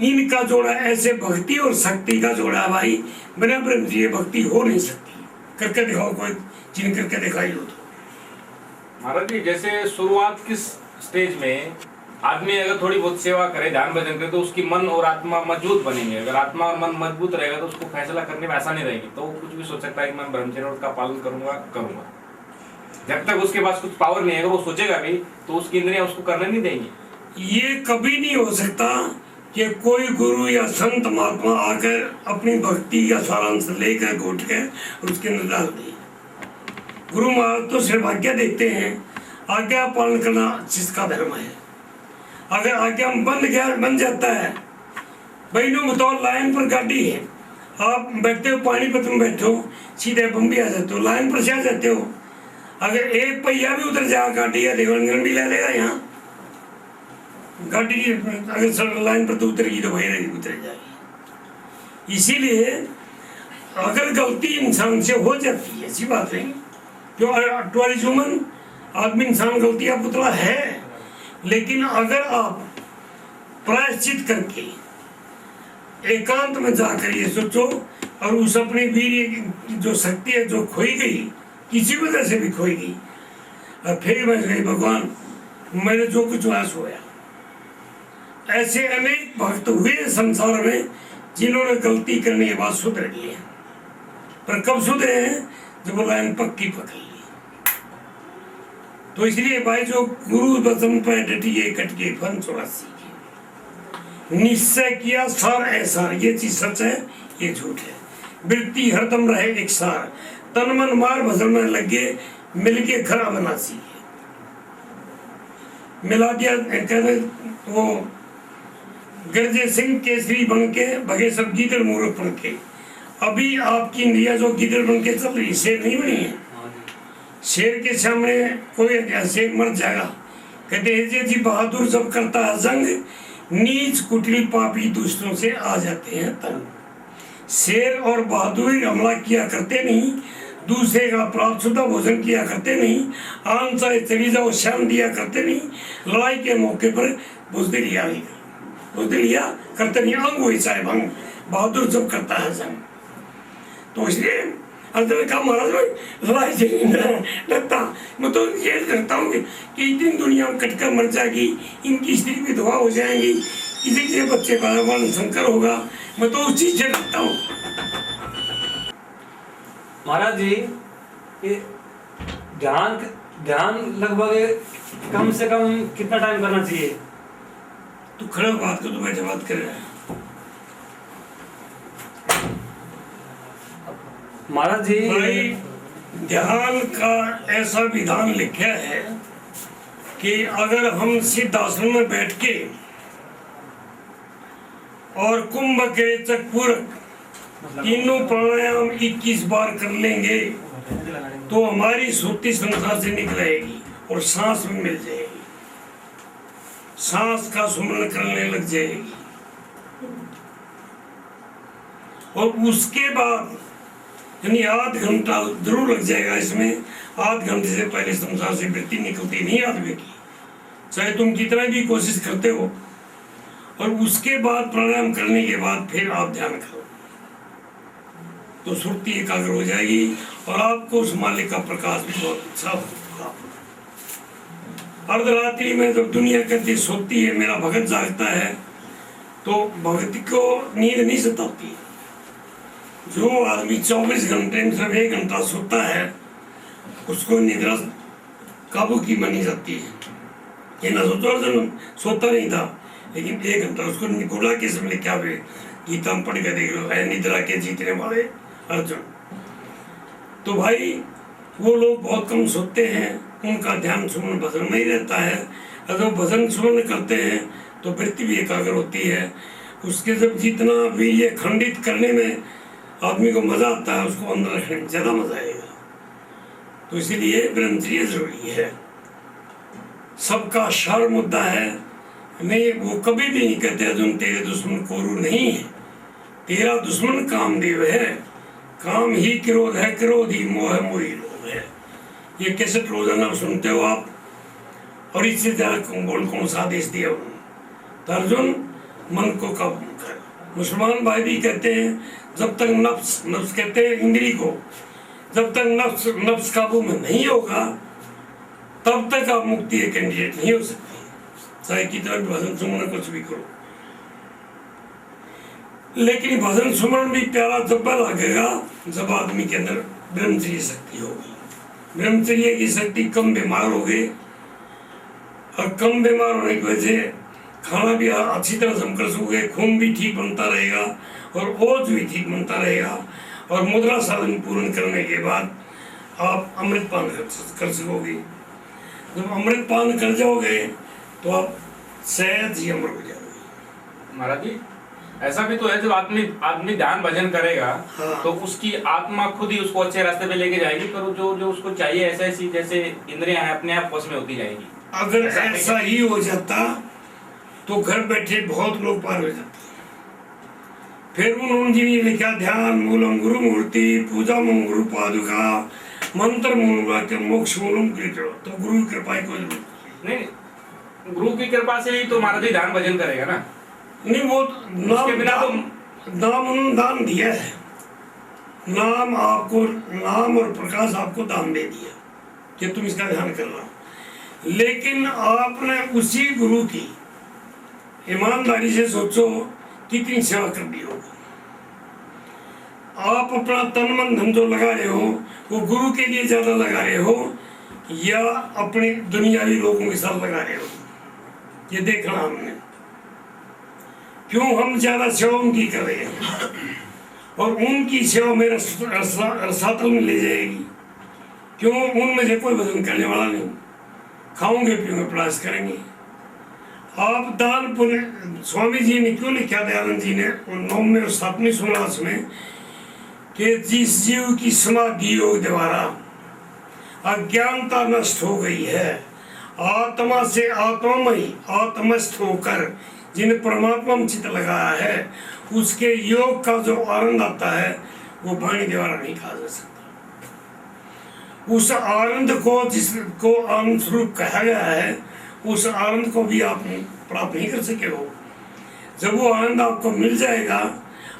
इनका जोड़ा ऐसे भक्ति और शक्ति का जोड़ा भाई बिना ब्रह्मचर्य भक्ति हो नहीं सकती। करके दिखाओ कोई, जिन करके दिखाई हो तो। महाराज जी, जैसे शुरुआत किस स्टेज में आदमी अगर थोड़ी बहुत सेवा करे, ध्यान भजन करे, तो उसकी मन और आत्मा मजबूत बनेंगे। अगर आत्मा और मन मजबूत रहेगा तो उसको फैसला करने में आसानी रहेगी। तो वो कुछ भी सोच सकता है कि मैं ब्रह्मचर्य का पालन करूंगा। जब तक उसके पास कुछ पावर नहीं है, वो सोचेगा भी तो उसकी इंद्रियां उसको करने नहीं देंगी। ये कभी नहीं हो सकता कि कोई गुरु या संत महात्मा आकर अपनी भक्ति का सारांश लेकर घोट कर और उसके अंदर डाल दे। गुरु महाराज तो सिर्फ आज्ञा देते हैं। आज्ञा पालन करना जिसका धर्म है। अगर आज्ञा बन जाता है, भाई नो बताओ, लाइन पर गाड़ी है, आप बैठते हो, पानीपत में बैठो, सीधे बम्बई आ जाते हो, लाइन पर से आ जाते हो। अगर एक पहिया भी उधर जा गाड़ी या देवरंगन भी ले लेगा यहाँ गाड़ी, अगर लाइन पर तो उतरेगी तो वही रहेगी, उतर जाएगी। इसीलिए अगर गलती इंसान से हो जाती है, ऐसी बात नहीं, जो अटवारी जुमन आदमी इंसान गलतियां पुतला है, लेकिन अगर आप प्रायश्चित करके एकांत में जाकर ये सोचो और उस अपनी वीर जो शक्ति है जो खोई गई, किसी वजह से भी खोई गई, और फिर मैं गई भगवान मैंने जो कुछ आस होया। ऐसे अनेक भक्त हुए संसार में जिन्होंने गलती करने के बाद सुधर गए, पर कब सुधरे हैं? जब वो लाइन पक्की पकड़ ली। तो इसलिए भाई जो गुरु वचन पर डटिए कटिए फन 84 के निश्चय किया सार ऐसा, ये चीज सच है, ये झूठ है। वृत्ति हरदम रहे एक सार, तन मन मार भजन में लगे, मिलके खरा बना सीखे। मिला दिया कहते वो गर्जे सिंह केसरी बन के भगे सब गीदड़ मूर्ख बन के। अभी आपकी इंद्रिया जो गीदड़ बन के चल रही, शेर नहीं बनी है। शेर के सामने कोई शेर मर जाएगा। कहते हैं जी बहादुर जब करता है जंग, नीच कुटिल पापी दुष्टों से आ जाते हैं तंग। शेर और बहादुरी हमला किया करते नहीं, दूसरे का प्राप्त शुद्धा भोजन किया करते नहीं, आन चाहे चली जाओ श्याम दिया करते नहीं, लड़ाई के मौके पर बुजदिलिया नहीं, बुजदिलिया करते नहीं, अंग हुई चाहे भंग, बहादुर जब करता है जंग। तो इसलिए अर्जुन का महाराज लड़ाई से डरता, मैं तो ये डरता हूँ कि एक दिन दुनिया में कटकर मर जाएगी, इनकी स्त्री विधवा हो जाएंगी, किसी के बच्चे का वर्ण संकर होगा, मैं तो उस चीज से डरता हूँ। महाराज जी, ये ध्यान लगभग कम से कम कितना टाइम करना चाहिए? तो खड़ा बात कर, तो बैठे बात कर रहे हैं। महाराज जी, भाई ध्यान का ऐसा विधान लिखा है कि अगर हम सिद्धासन में बैठ के और कुंभ के चकपूरक तीनों प्राणायाम 21 बार कर लेंगे तो हमारी सुर्ती संसार से निकलेगी और सांस में मिल जाएगी, सांस का सुमरण करने लग जाएगी। और उसके बाद यानी आध घंटा जरूर लग जाएगा इसमें। आध घंटे से पहले संसार से वृत्ति निकलती नहीं आदमी की, चाहे तुम कितना भी कोशिश करते हो। और उसके बाद प्राणायाम करने के बाद फिर आप ध्यान करो तो सुर्ती एकाग्र हो जाएगी और आपको उस मालिक का प्रकाश भी बहुत अच्छा होगा। अर्धरात्रि में जब दुनिया कहती सोती है, मेरा भगत जागता है, तो भगत को नींद नहीं सताती। जो आदमी 24 घंटे में सिर्फ 1 घंटा सोता है उसको निद्रा काबू की मानी जाती है। ये ना सोचो अर्जुन सोता नहीं था, लेकिन 1 घंटा उसको घोड़ा के समय क्या हुए, गीता में पढ़ के देख लो, है निद्रा के जीतने वाले अर्जुन। तो भाई वो लोग बहुत कम सोते हैं, उनका ध्यान सुमन भजन में ही रहता है। अगर भजन सुमन करते हैं तो वृत्ति भी एकाग्र होती है। उसके जब जितना भी ये खंडित करने में आदमी को मजा आता है, उसको अंदर रखने में ज्यादा मजा आएगा। तो इसीलिए ब्रह्मचर्य जरूरी है। सबका सार मुद्दा है, नहीं वो कभी भी नहीं कहते अर्जुन तेरे दुश्मन कोरु नहीं है, तेरा दुश्मन कामदेव है। काम ही क्रोध है, क्रोध ही मोह है, मोह ही लोभ है। ये कैसे रोजाना सुनते हो आप, और इससे ज्यादा बोल कौन सा आदेश दिया उन्होंने? तो अर्जुन मन को काबू कर। मुसलमान भाई भी कहते हैं जब तक नफ्स नफ्स कहते हैं इंद्री को, जब तक नफ्स नफ्स काबू में नहीं होगा तब तक आप मुक्ति के कैंडिडेट नहीं हो सकते, चाहे कितना भी भजन सुमरण कुछ भी करो। लेकिन भजन सुमरण भी प्यारा जब लगेगा जब आदमी के अंदर ब्रह्मचर्य शक्ति होगी। ब्रह्मचर्य की शक्ति, कम बीमार हो गए, और कम बीमार होने की वजह से खाना भी अच्छी तरह जमकर सूखे, खून भी ठीक बनता रहेगा और ओज भी ठीक बनता रहेगा। और मुद्रा साधन पूर्ण करने के बाद आप अमृत पान कर सकोगे। जब अमृत पान कर जाओगे तो आप सहज ही अमर हो जाओगे। महाराज जी ऐसा भी तो है, जब आदमी ध्यान भजन करेगा हाँ। तो उसकी आत्मा खुद ही उसको अच्छे रास्ते पे लेके जाएगी, पर जो जो उसको चाहिए ऐसा ऐसी जैसे इंद्रियां हैं अपने आप वश में होती जाएगी। अगर ऐसा ही हो जाता तो घर बैठे बहुत लोग पार हो जाते। फिर उन्होंने जी ने लिखा ध्यान मूलम गुरु मूर्ति, पूजा मम गुरु पादुका, मंत्र मूल के मोक्ष मूलम कृतो। तो गुरु की कृपा को जरूर नहीं, गुरु की कृपा से ही तो महाराज जी ध्यान भजन करेगा ना। नहीं, वो उसके बिना तो नाम उन्होंने दान दिया है, नाम आपको, नाम और प्रकाश आपको दान दे दिया कि तुम इसका ध्यान करना। लेकिन आपने उसी गुरु की ईमानदारी से सोचो कितनी सेवा कर दी होगी। आप अपना तन मन धन जो लगा रहे हो वो गुरु के लिए ज्यादा लगा रहे हो या अपने दुनियावी लोगों के साथ लगा रहे हो, ये देखना हमने। क्यों हम ज्यादा सेवा उनकी कर रहे हैं और उनकी सेवा मेरे रसातल में ले जाएगी। क्यों? उनमें से कोई भजन करने वाला नहीं, खाओगे पियोगे प्रयास करेंगे। आप दान पुण्य, स्वामी जी ने क्यों लिखा, दयानंद जी ने 9वें और 7वें सुमरास में कि जिस जीव की समाधि योग द्वारा अज्ञानता नष्ट हो गई है, आत्मा से आत्मामय आत्मस्थ होकर जिन्हें परमात्मा में चित्त लगाया है, उसके योग का जो आनंद आता है वो वाणी द्वारा नहीं कहा जा सकता। उस आनंद को, जिसको आनंद स्वरूप कहा गया है, उस आनंद को भी आप प्राप्त नहीं कर सके हो। जब वो आनंद आपको मिल जाएगा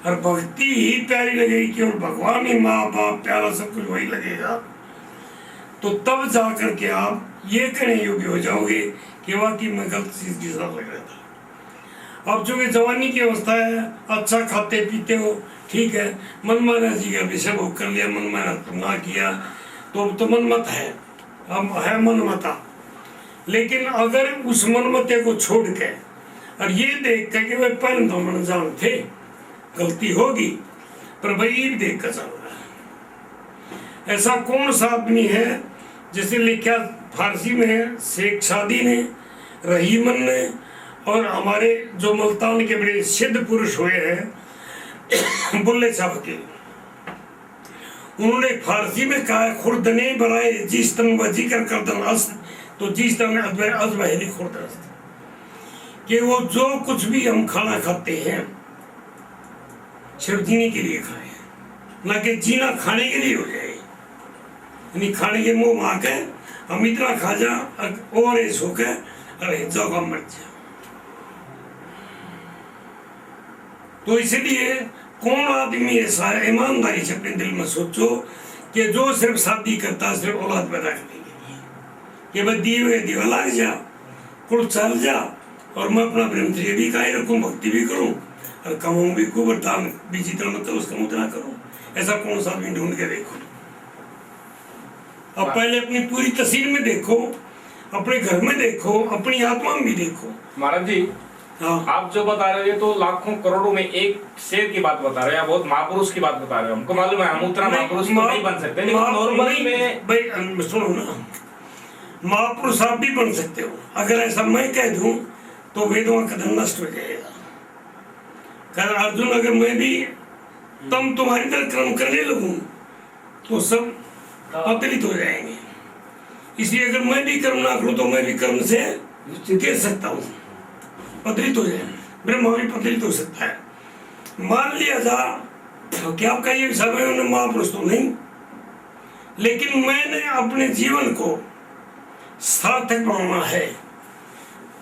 और भक्ति ही प्यारी लगेगी, केवल भगवान ही माँ बाप प्यारा सब कुछ वही लगेगा, तो तब जा करके आप ये कहने योग्य हो जाओगे कि वाकई मैं गलत चीज के साथ लग रहा था। अब चूंकि जवानी की अवस्था है, अच्छा खाते पीते हो, ठीक है, मनमाना जी का विषय भोग कर लिया, मनमाना ना किया तो मनमत है, हम है मनमता। लेकिन अगर उस मनमते को छोड़ के और ये देख कर कि भाई पहले तो मन जान थे, गलती होगी पर भाई देख कर चल रहा है। ऐसा कौन सा आदमी है जिसे लिखा फारसी में शेख सादी ने, रहीमन ने और हमारे जो मुल्तान के बड़े सिद्ध पुरुष हुए हैं बुल्ले साहब के, उन्होंने फारसी में कहा खुर्दने बनाए जिस तन व जिक्र करदन अस्त, तो जिस तरह अजबहली खुर्द कि वो जो कुछ भी हम खाना खाते हैं सिर्फ जीने के लिए खाए, ना कि जीना खाने के लिए हो जाए। यानी खाने के मुंह में आके हम इतना खा जा और ऐस होके अरे जगह मर जा। तो इसलिए कौन आदमी ऐसा है, ईमानदारी से अपने दिल में सोचो कि जो सिर्फ शादी करता है सिर्फ औलाद पैदा करने के लिए, कि भाई दिए दिवा लग जा, कुछ चल जा और मैं अपना ब्रह्मचर्य भी काये रखूं, भक्ति भी करूं और कमाऊं भी खूब, दान भी जितना मतलब उसका मुद्रा करूं। ऐसा कौन सा आदमी ढूंढ के देखो। अब पहले अपनी पूरी तस्वीर में देखो, अपने घर में देखो, अपनी आत्मा में भी देखो। महाराज जी हाँ, आप जो बता रहे हो तो लाखों करोड़ों में एक शेर की बात बता रहे हो, बहुत महापुरुष की बात बता रहे हो। हमको मालूम है हम उतना महापुरुष तो नहीं बन सकते, लेकिन नॉर्मली में भाई सुनो ना, महापुरुष आप भी बन सकते हो। अगर ऐसा मैं कह दूं तो वेदों का कथन नष्ट हो जाएगा। अर्जुन अगर मैं भी तुम तुम्हारी तरह कर्म करने लगूं तो सब पतलित हो जाएंगे। इसलिए अगर मैं भी कर्म ना करूं तो मैं भी कर्म से गिर सकता हूं, पतलित हो जाए। ब्रह्मा भी पतलित हो सकता है। मान लिया जा कि आपका ये समय महापुरुष तो नहीं, लेकिन मैंने अपने जीवन को सार्थक बनाना है,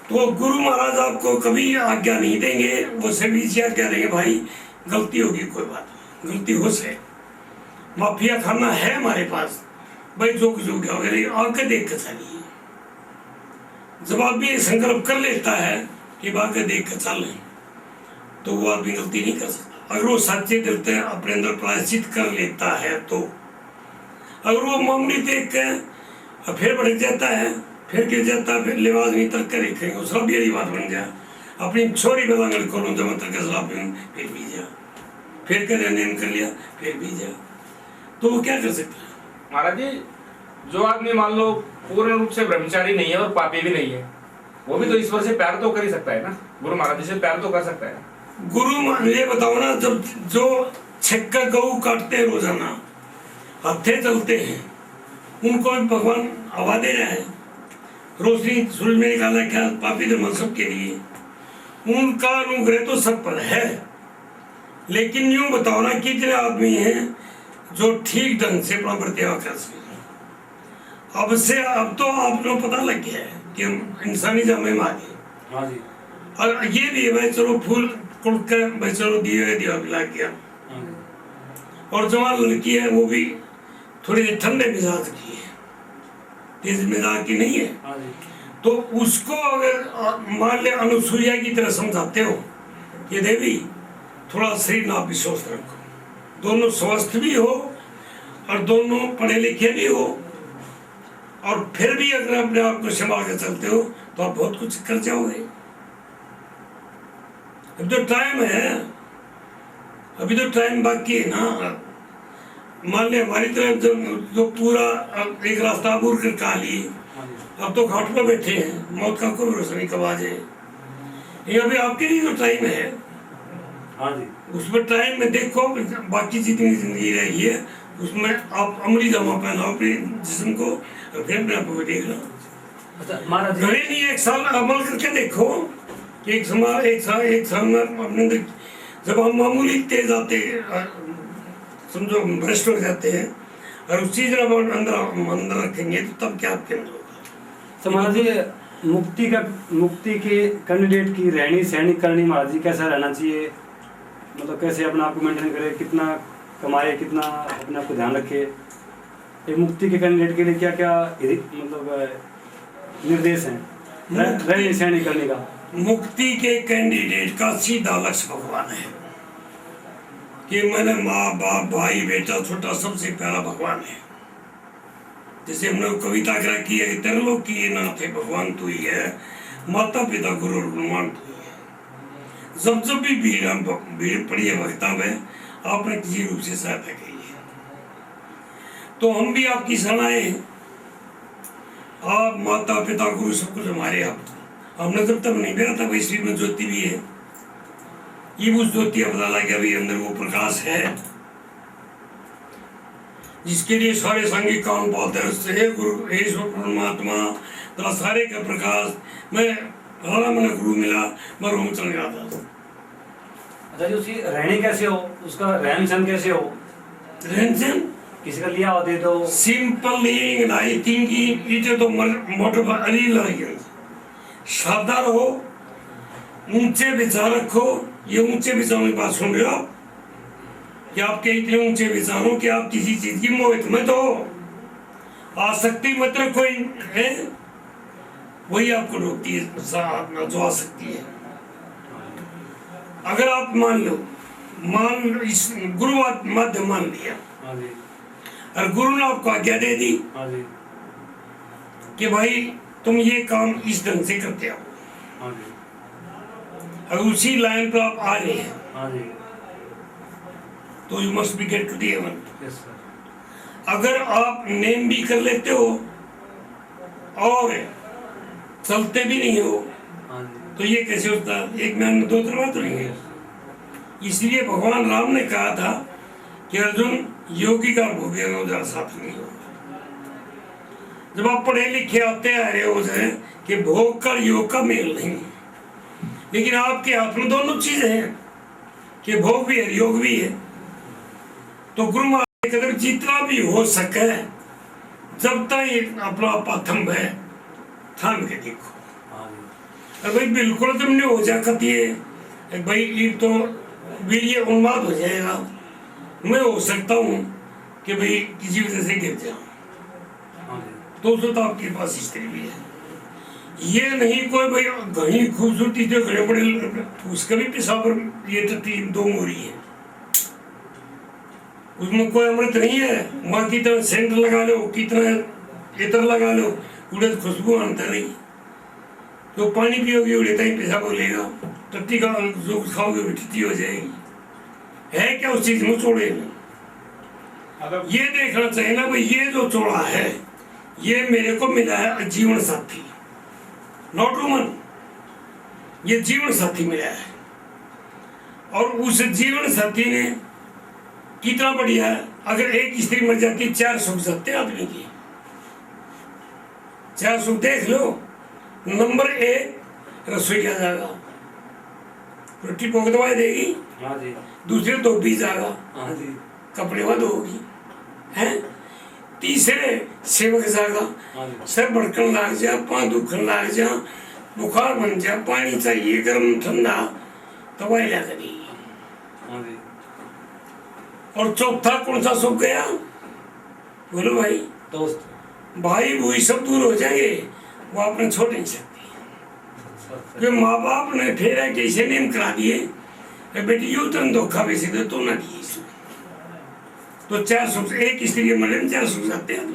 तो गुरु महाराज आपको कभी आज्ञा नहीं देंगे, वो सभी से आज्ञा देंगे भाई गलती होगी, कोई बात नहीं, गलती हो से माफिया खाना है हमारे पास, भाई जो कुछ हो गया वगैरह आगे देख कर चलिए। जब आदमी संकल्प कर लेता है कि आगे देख कर चल, तो वो आदमी गलती नहीं कर सकता। अगर वो सच्चे दिल से अपने अंदर प्रायश्चित कर लेता है तो, अगर वो मामूली देख के फिर भड़क जाता है, फिर गिर जाता है, फिर लिबास नहीं तक कर देखेंगे, उसका भी यही बात बन गया। अपनी छोरी बेलांगल खोलो जब तक सलाह फिर भी जा, फिर कर नियम कर लिया, फिर भी जा, तो वो क्या कर सकता है? महाराज जी, जो आदमी मान लो पूर्ण रूप से ब्रह्मचारी नहीं है और पापी भी नहीं है, वो भी तो ईश्वर से प्यार तो कर ही सकता है ना, गुरु महाराज जी से प्यार तो कर सकता है। गुरु ये बताओ ना, जब जो छक्का गऊ काटते हैं रोजाना, हत्थे चलते हैं, उनको भी भगवान हवा दे रहे हैं, रोशनी सूरज में निकाला क्या पापी धर्म सबके लिए, उनका अनुग्रह तो सब पर है। लेकिन यूं बताओ ना कितने आदमी हैं जो ठीक ढंग से अपना बर्ताव कर सके। अब तो आपको पता लग गया है कि हम इंसानी जामे में आ गए। हाँ जी। और ये भी है भाई, चलो फूल कुल कर भाई, चलो दिए दिया पिला गया। और जवान लड़की है वो भी थोड़ी ठंडे मिजाज की है, तेज मिजाज की नहीं है। हाँ जी। तो उसको अगर मान ले अनुसुईया की तरह समझाते हो कि देवी थोड़ा शरीर ना भी स्वस्थ रखो, दोनों स्वस्थ भी हो और दोनों पढ़े लिखे भी हो, और फिर भी अगर अपने आप को संभाल कर चलते हो तो आप बहुत कुछ कर जाओगे। अब तो टाइम है, अभी तो टाइम बाकी है ना। मान ले हमारी तरफ जो पूरा एक रास्ता अबूर कर का लिए, अब तो घाट पर बैठे हैं, मौत का कोई भरोसा नहीं कब आ जाए। ये अभी आपके लिए जो टाइम है, हाँ जी, उसमें टाइम में देखो, बाकी जितनी जिंदगी रही है उसमें आप अमली जामा पहनाओ अपने जिस्म को, फिर अपने आप को देख लो। अच्छा महाराज जी, घरे नहीं, एक साल अमल करके देखो कि एक साल में अपने अंदर जब हम मामूली तेज आते समझो भ्रष्ट हो जाते हैं, और उस चीज अंदर रखेंगे तो तब क्या आपके अंदर होगा। तो महाराज जी, मुक्ति के कैंडिडेट की रहनी सहनी करनी महाराज जी कैसा रहना चाहिए, मतलब कैसे अपने आप को मेंटेन करे, कितना कमाए, कितना अपने आप को ध्यान रखे, एक मुक्ति के कैंडिडेट के लिए क्या क्या मतलब निर्देश हैं रहनी सहनी करने का? मुक्ति के कैंडिडेट का सीधा लक्ष्य भगवान है कि मैंने माँ बाप भाई बेटा छोटा सबसे प्यारा भगवान है। जैसे हमने कविता क्या की है, तरलो की नाथ है भगवान तू ही है, माता पिता गुरु और गुणवान तू ही है। जब भी भीड़ पड़ी है भक्ता में, आपने किसी रूप से सहायता की है, तो हम भी आपकी सलाह है। आप माता पिता गुरु सब कुछ हमारे, आप हमने जब तक नहीं बेरा था भाई, शरीर में ज्योति भी है, ये उस ज्योति का पता लगा अभी अंदर वो प्रकाश है जिसके लिए सारे सांघिक कान बोलते हैं, उससे हे गुरु हे परमात्मा तेरा सारे का प्रकाश, मैं हमारा मन गुरु मिला, मैं रूम चल गया था। अच्छा जी, उसकी रहनी कैसे हो, उसका रहन सहन कैसे हो? रहन सहन किसी का लिया हो दे दो, simple living and I think it तो मोटर पर अली लगे, सादा रहो, ऊंचे विचार रखो। ये ऊंचे विचारों की बात सुन रहे हो कि आपके इतने ऊंचे विचार हो कि आप किसी चीज की मोहित मत हो, आसक्ति मत रखो है, वही आपको रोकती है जो आसक्ति है। अगर आप मान इस गुरु माध्यम मान लिया, और गुरु ने आपको आज्ञा दे दी कि भाई तुम ये काम इस ढंग से करते हो, अगर उसी लाइन पर आप आ रहे हैं तो you must be get to the heaven. अगर आप नेम भी कर लेते हो और चलते भी नहीं हो तो ये कैसे होता है? एक मैन में दो दरवाजे तो नहीं है, इसलिए भगवान राम ने कहा था कि अर्जुन योगी का भोग साथ नहीं होगा। जब आप पढ़े लिखे आते आ रहे हो जाए कि भोग का योग का मेल नहीं, लेकिन आपके हाथ में दोनों चीजें हैं कि भोग भी है योग भी है। तो गुरु महाराज अगर जितना भी हो सके जब तक अपना पाथम है थाम के देखो। अरे भाई बिल्कुल तुम नहीं हो जा कतिए भाई ये तो वीर्य उन्माद हो जाएगा। मैं हो सकता हूँ कि भाई किसी वजह से गिर जाऊँ तो आपके पास स्त्री भी है। ये नहीं कोई भाई घनी खूबसूरती जो घड़े बड़े उसका भी पेशाब ये तो 2 मोरी है, उसमें कोई अमृत नहीं है। वहाँ कितना सेंट लगा लो कितना इतर लगा लो उड़े खुशबू आनता नहीं। तो पानी पियोगे उड़ेता ही पेशाब लेगा, टट्टी का जो खाओगे टट्टी हो जाएगी। है क्या उस चीज में चोड़े में? ये देखना चाहिए ना भाई ये जो चोड़ा है ये मेरे को मिला है जीवन साथी, नॉट वुमन, ये जीवन साथी मिला है। और उस जीवन साथी ने कितना बढ़िया है। अगर एक स्त्री मर जाती 4 सुख जाते आदमी की, 4 सुख देख लो। नंबर 1 रसोई आ जाएगा, रोटी पोक दवाई देगी, दूसरे धोबी जाएगा, कपड़े वह धोगी है, तीसरे सेवक जाएगा, सर भड़कन लाग जा, पाँव दुखन लाग जा, बुखार बन जा, पानी चाहिए गर्म ठंडा दवाई ला करेगी। और चौथा कौन सा सुख गया? बोलो भाई दोस्त भाई वही सब दूर हो जाएंगे, वो आपने छोड़ नहीं सकती। माँ बाप ने फेरा कैसे नियम करा दिए बेटी यू तुम धोखा वैसे दे तो ना दिए इसमें। तो 4 सुख एक स्त्री मरे 4 सुख जाते हैं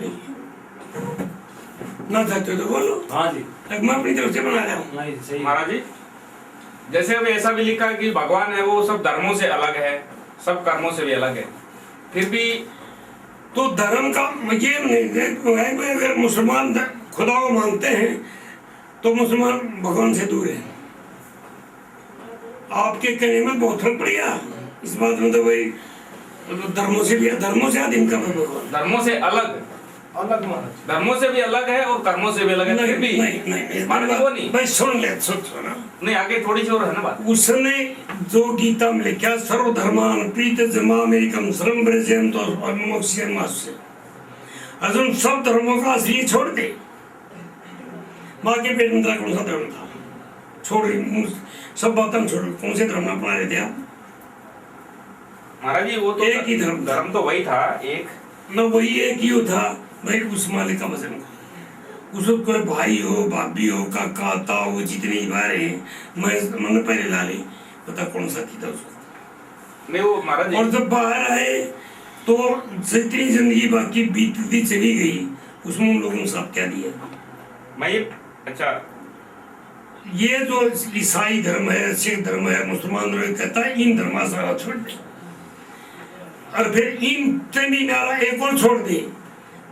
ना चाहते हो तो बोलो। हाँ जी मैं अपनी तरफ से बना रहा हूँ महाराज जी। जैसे अभी ऐसा भी लिखा कि भगवान है वो सब धर्मों से अलग है, सब कर्मों से भी अलग है, फिर भी तो धर्म का ये नहीं। अगर मुसलमान खुदा को मानते हैं तो मुसलमान भगवान से दूर है। आपके कहने में बहुत फर्क पड़ गया इस बात में। तो भाई धर्मों से भी आदमी का भगवान धर्मों से अलग धर्मों से भी अलग है और कर्मों से भी अलग है। फिर भी नहीं भाई सुन ले सुना नहीं आगे थोड़ी सी और है ना बात। उसने जो गीता में लिखा सर्वधर्मान प्रीत जमामेकम सर्वं ब्रजेम तो मोक्ष्यम से अर्जुन सब धर्मों का असली छोड़ दे। माँ के पेट में कौन सा धर्म था? छोड़ सब बातें छोड़, कौन से धर्म अपना रहे थे आप? महाराज जी वो तो एक ही धर्म तो वही था एक न वही एक ही था भाई उस मालिक का वजन को। उसको कोई भाई हो भाभी हो काका ताऊ जितने बारे मैंने पहले ला ली पता कौन सा थी था उसको नहीं वो महाराज। और जब बाहर आए तो जितनी जिंदगी बाकी बीतती चली गई उसमें उन लोगों ने साथ क्या दिया? मैं ये अच्छा ये जो ईसाई धर्म है सिख धर्म है मुसलमान धर्म कहता है इन धर्म सारा छोड़ दे और फिर इन भी नारा एक और छोड़ दे।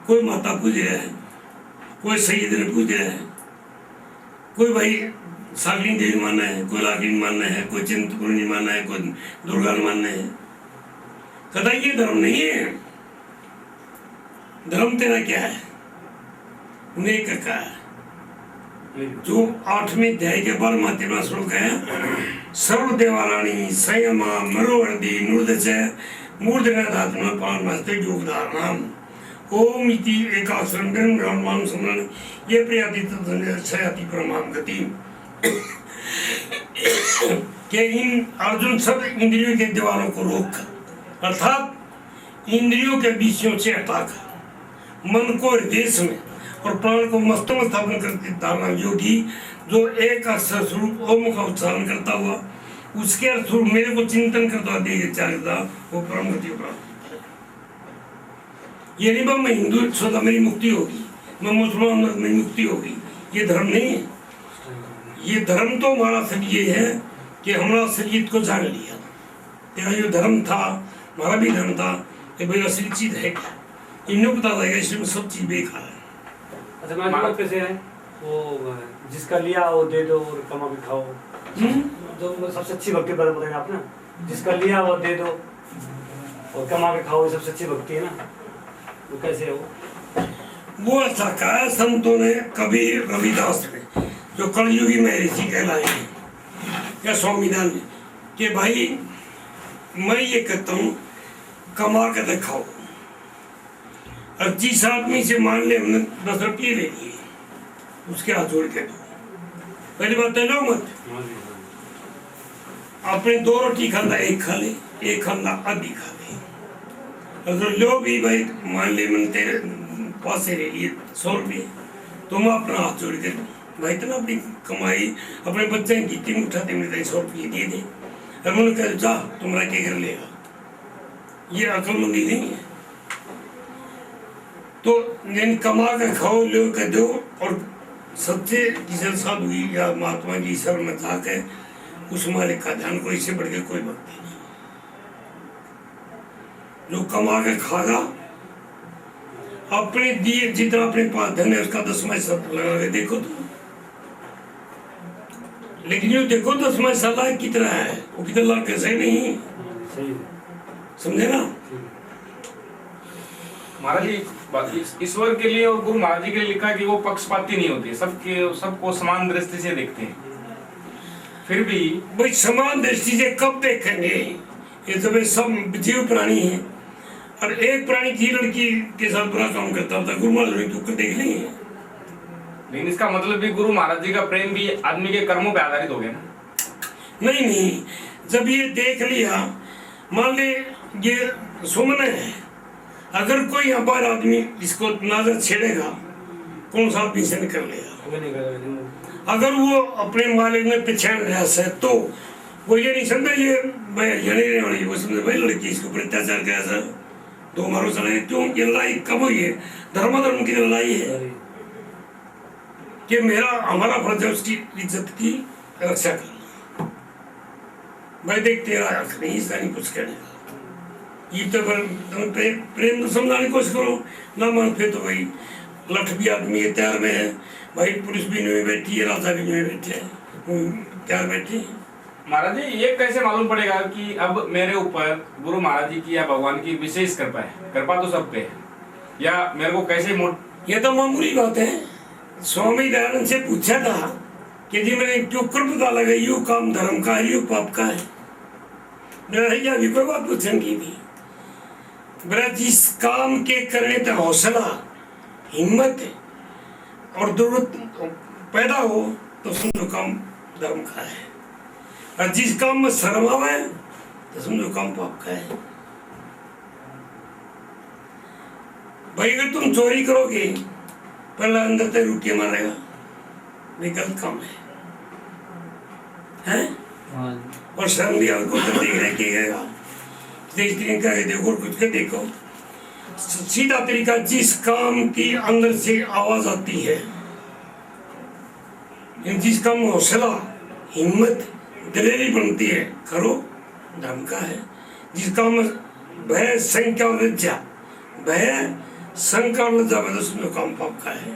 कोई माता पूज रहा है, कोई सैयद ने पूज रहा है, कोई भाई सागनी देवी मानना है, कोई लागिन मानना है, कोई चिंतपूर्णी मानना है, कोई दुर्गा मानना है। कहता ये धर्म नहीं है। धर्म तेरा क्या है? नेक का है जो 8वें अध्याय के 12वां श्लोक है। सर्वदेवाराणी संयमा मरोवर्दी नृदच मूर्धन्याधात्मा पानमस्ते योगधारणम ओम इति एकाक्षरम ब्रह्म ब्रह्मांड समरण ये प्रयाति तदन्यति परमाम गति। के इन अर्जुन सब इंद्रियों के दीवारों को रोक अर्थात इंद्रियों के विषयों से हटाकर मन को हृदय में और प्राण को मस्तों में स्थापन करके धारणा योगी जो एक अक्षर स्वरूप ओम का उच्चारण करता हुआ उसके अर्थ स्वरूप मेरे को चिंतन करता देगा चाहता वो परम गति प्राप्त। ये नहीं मैं हिंदू सदा मेरी मुक्ति होगी, मैं मुसलमान मेरी मुक्ति होगी, ये धर्म नहीं है। ये धर्म तो हमारा सब ये है कि हमारा शरीर को जान लिया। तेरा जो धर्म था हमारा भी धर्म था कि भाई असली चीज है क्या इन्हें पता लगेगा। इसमें सब चीज बेकार है। अच्छा मैं कैसे है वो जिसका लिया वो दे दो और कमा भी खाओ। जो सबसे अच्छी भक्ति बारे बताएंगे आप ना जिसका लिया वो दे दो और कमा के खाओ, ये सब सच्ची भक्ति है ना। वो कैसे हो? वो ऐसा कहा संतों ने, कबीर रविदास ने, जो कलयुगी महर्षि कहलाए या स्वामीनाथ ने, कि भाई मैं ये कहता हूँ कमा के दिखाओ। और जिस आदमी से मान ले हमने 10 रुपये ले लिए, उसके हाथ जोड़ के दो। पहली बात है लो मत, अपने 2 रोटी खाना 1 खा ले, 1 खाना आधी खा ले। अगर लो भी भाई मान ले मैंने तेरे पास से ले लिए 100 रुपये, तुम अपना हाथ जोड़ के दो भाई, इतना अपनी कमाई अपने बच्चे की टीम उठाते मेरे 100 रुपये दिए थे, और मैंने कहा जा तुम्हारा क्या कर लेगा, ये अक्लमंदी नहीं है। तो जिन कमा के खाओ, लो के दो, और सबसे जिसे साधु या महात्मा की ईश्वर में था के उस मालिक का ध्यान को, इससे बढ़ के कोई भक्ति नहीं। जो कमा के खागा, अपने दिए जितना अपने पास धन है उसका 10वां हिस्सा लगा के देखो तो, लेकिन जो देखो 10वां हिस्सा लाख कितना है, वो कितना लाख कैसे नहीं, समझे ना महाराज जी। ईश्वर के लिए और गुरु महाराज जी के लिए लिखा है कि वो पक्षपाती नहीं होते, सबको समान दृष्टि से देखते हैं। फिर भी भाई समान दृष्टि से कब देखेंगे, ये तो भाई सब जीव प्राणी है, और एक प्राणी की लड़की के साथ बुरा काम करता होता, गुरु महाराज तो देख लेंगे। लेकिन इसका मतलब भी गुरु महाराज जी का प्रेम भी आदमी के कर्मों पे आधारित हो गया ना? नहीं, जब ये देख लिया, मान ले ये सुमन है, अगर कोई यहाँ पर आदमी इसको नजर छेड़ेगा, कौन सा आदमी से निकल लेगा? अगर वो अपने मालिक में पहचान रहा है, तो वो ये नहीं समझे ये रहने वाली, वो समझे भाई लड़की इसके ऊपर अत्याचार किया सर, तो मारो चले। क्यों ये लड़ाई कब हुई है? धर्म की लड़ाई है कि मेरा हमारा फर्ज है उसकी इज्जत की रक्षा करना। भाई देख तेरा हक नहीं इसका नहीं कुछ कहने का, ये तो प्रेम तो समझाने की कोशिश करो ना, मान फिर तो भाई लठ भी आदमी है तैयार में है, भाई पुलिस भी नहीं बैठी है, राजा भी नहीं बैठे तैयार बैठे। महाराज जी ये कैसे मालूम पड़ेगा कि अब मेरे ऊपर गुरु महाराज जी की या भगवान की विशेष कृपा है? कृपा तो सब पे है, या मेरे को कैसे ये तो मामूली बात है। स्वामी दयानंद से पूछा था कि जी मैंने क्यों कृपा लगा, यू काम धर्म का है, यू पाप का है? मेरा भी कोई बात पूछने की थी, मेरा जिस काम के करने तक हौसला हिम्मत और जरूरत पैदा हो तो समझो काम धर्म का है, और जिस काम में शर्म आवे तो समझो काम पाप का है। भाई अगर तुम चोरी करोगे, पहले अंदर तक रुकिए मारेगा, ये गलत काम है? और शर्म भी आपको तो देख रहे कि देखो कुछ के देखो, सीधा तरीका, जिस काम की अंदर से आवाज आती है, जिस काम में हौसला हिम्मत दिलेरी बनती है, करो धर्म का है। जिस काम में भय संख्या और लज्जा, भय शंका और लज्जा में उसमें काम पाप का है।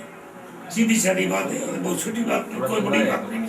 सीधी सारी बात है, बहुत छोटी बात नहीं, कोई बड़ी बात नहीं।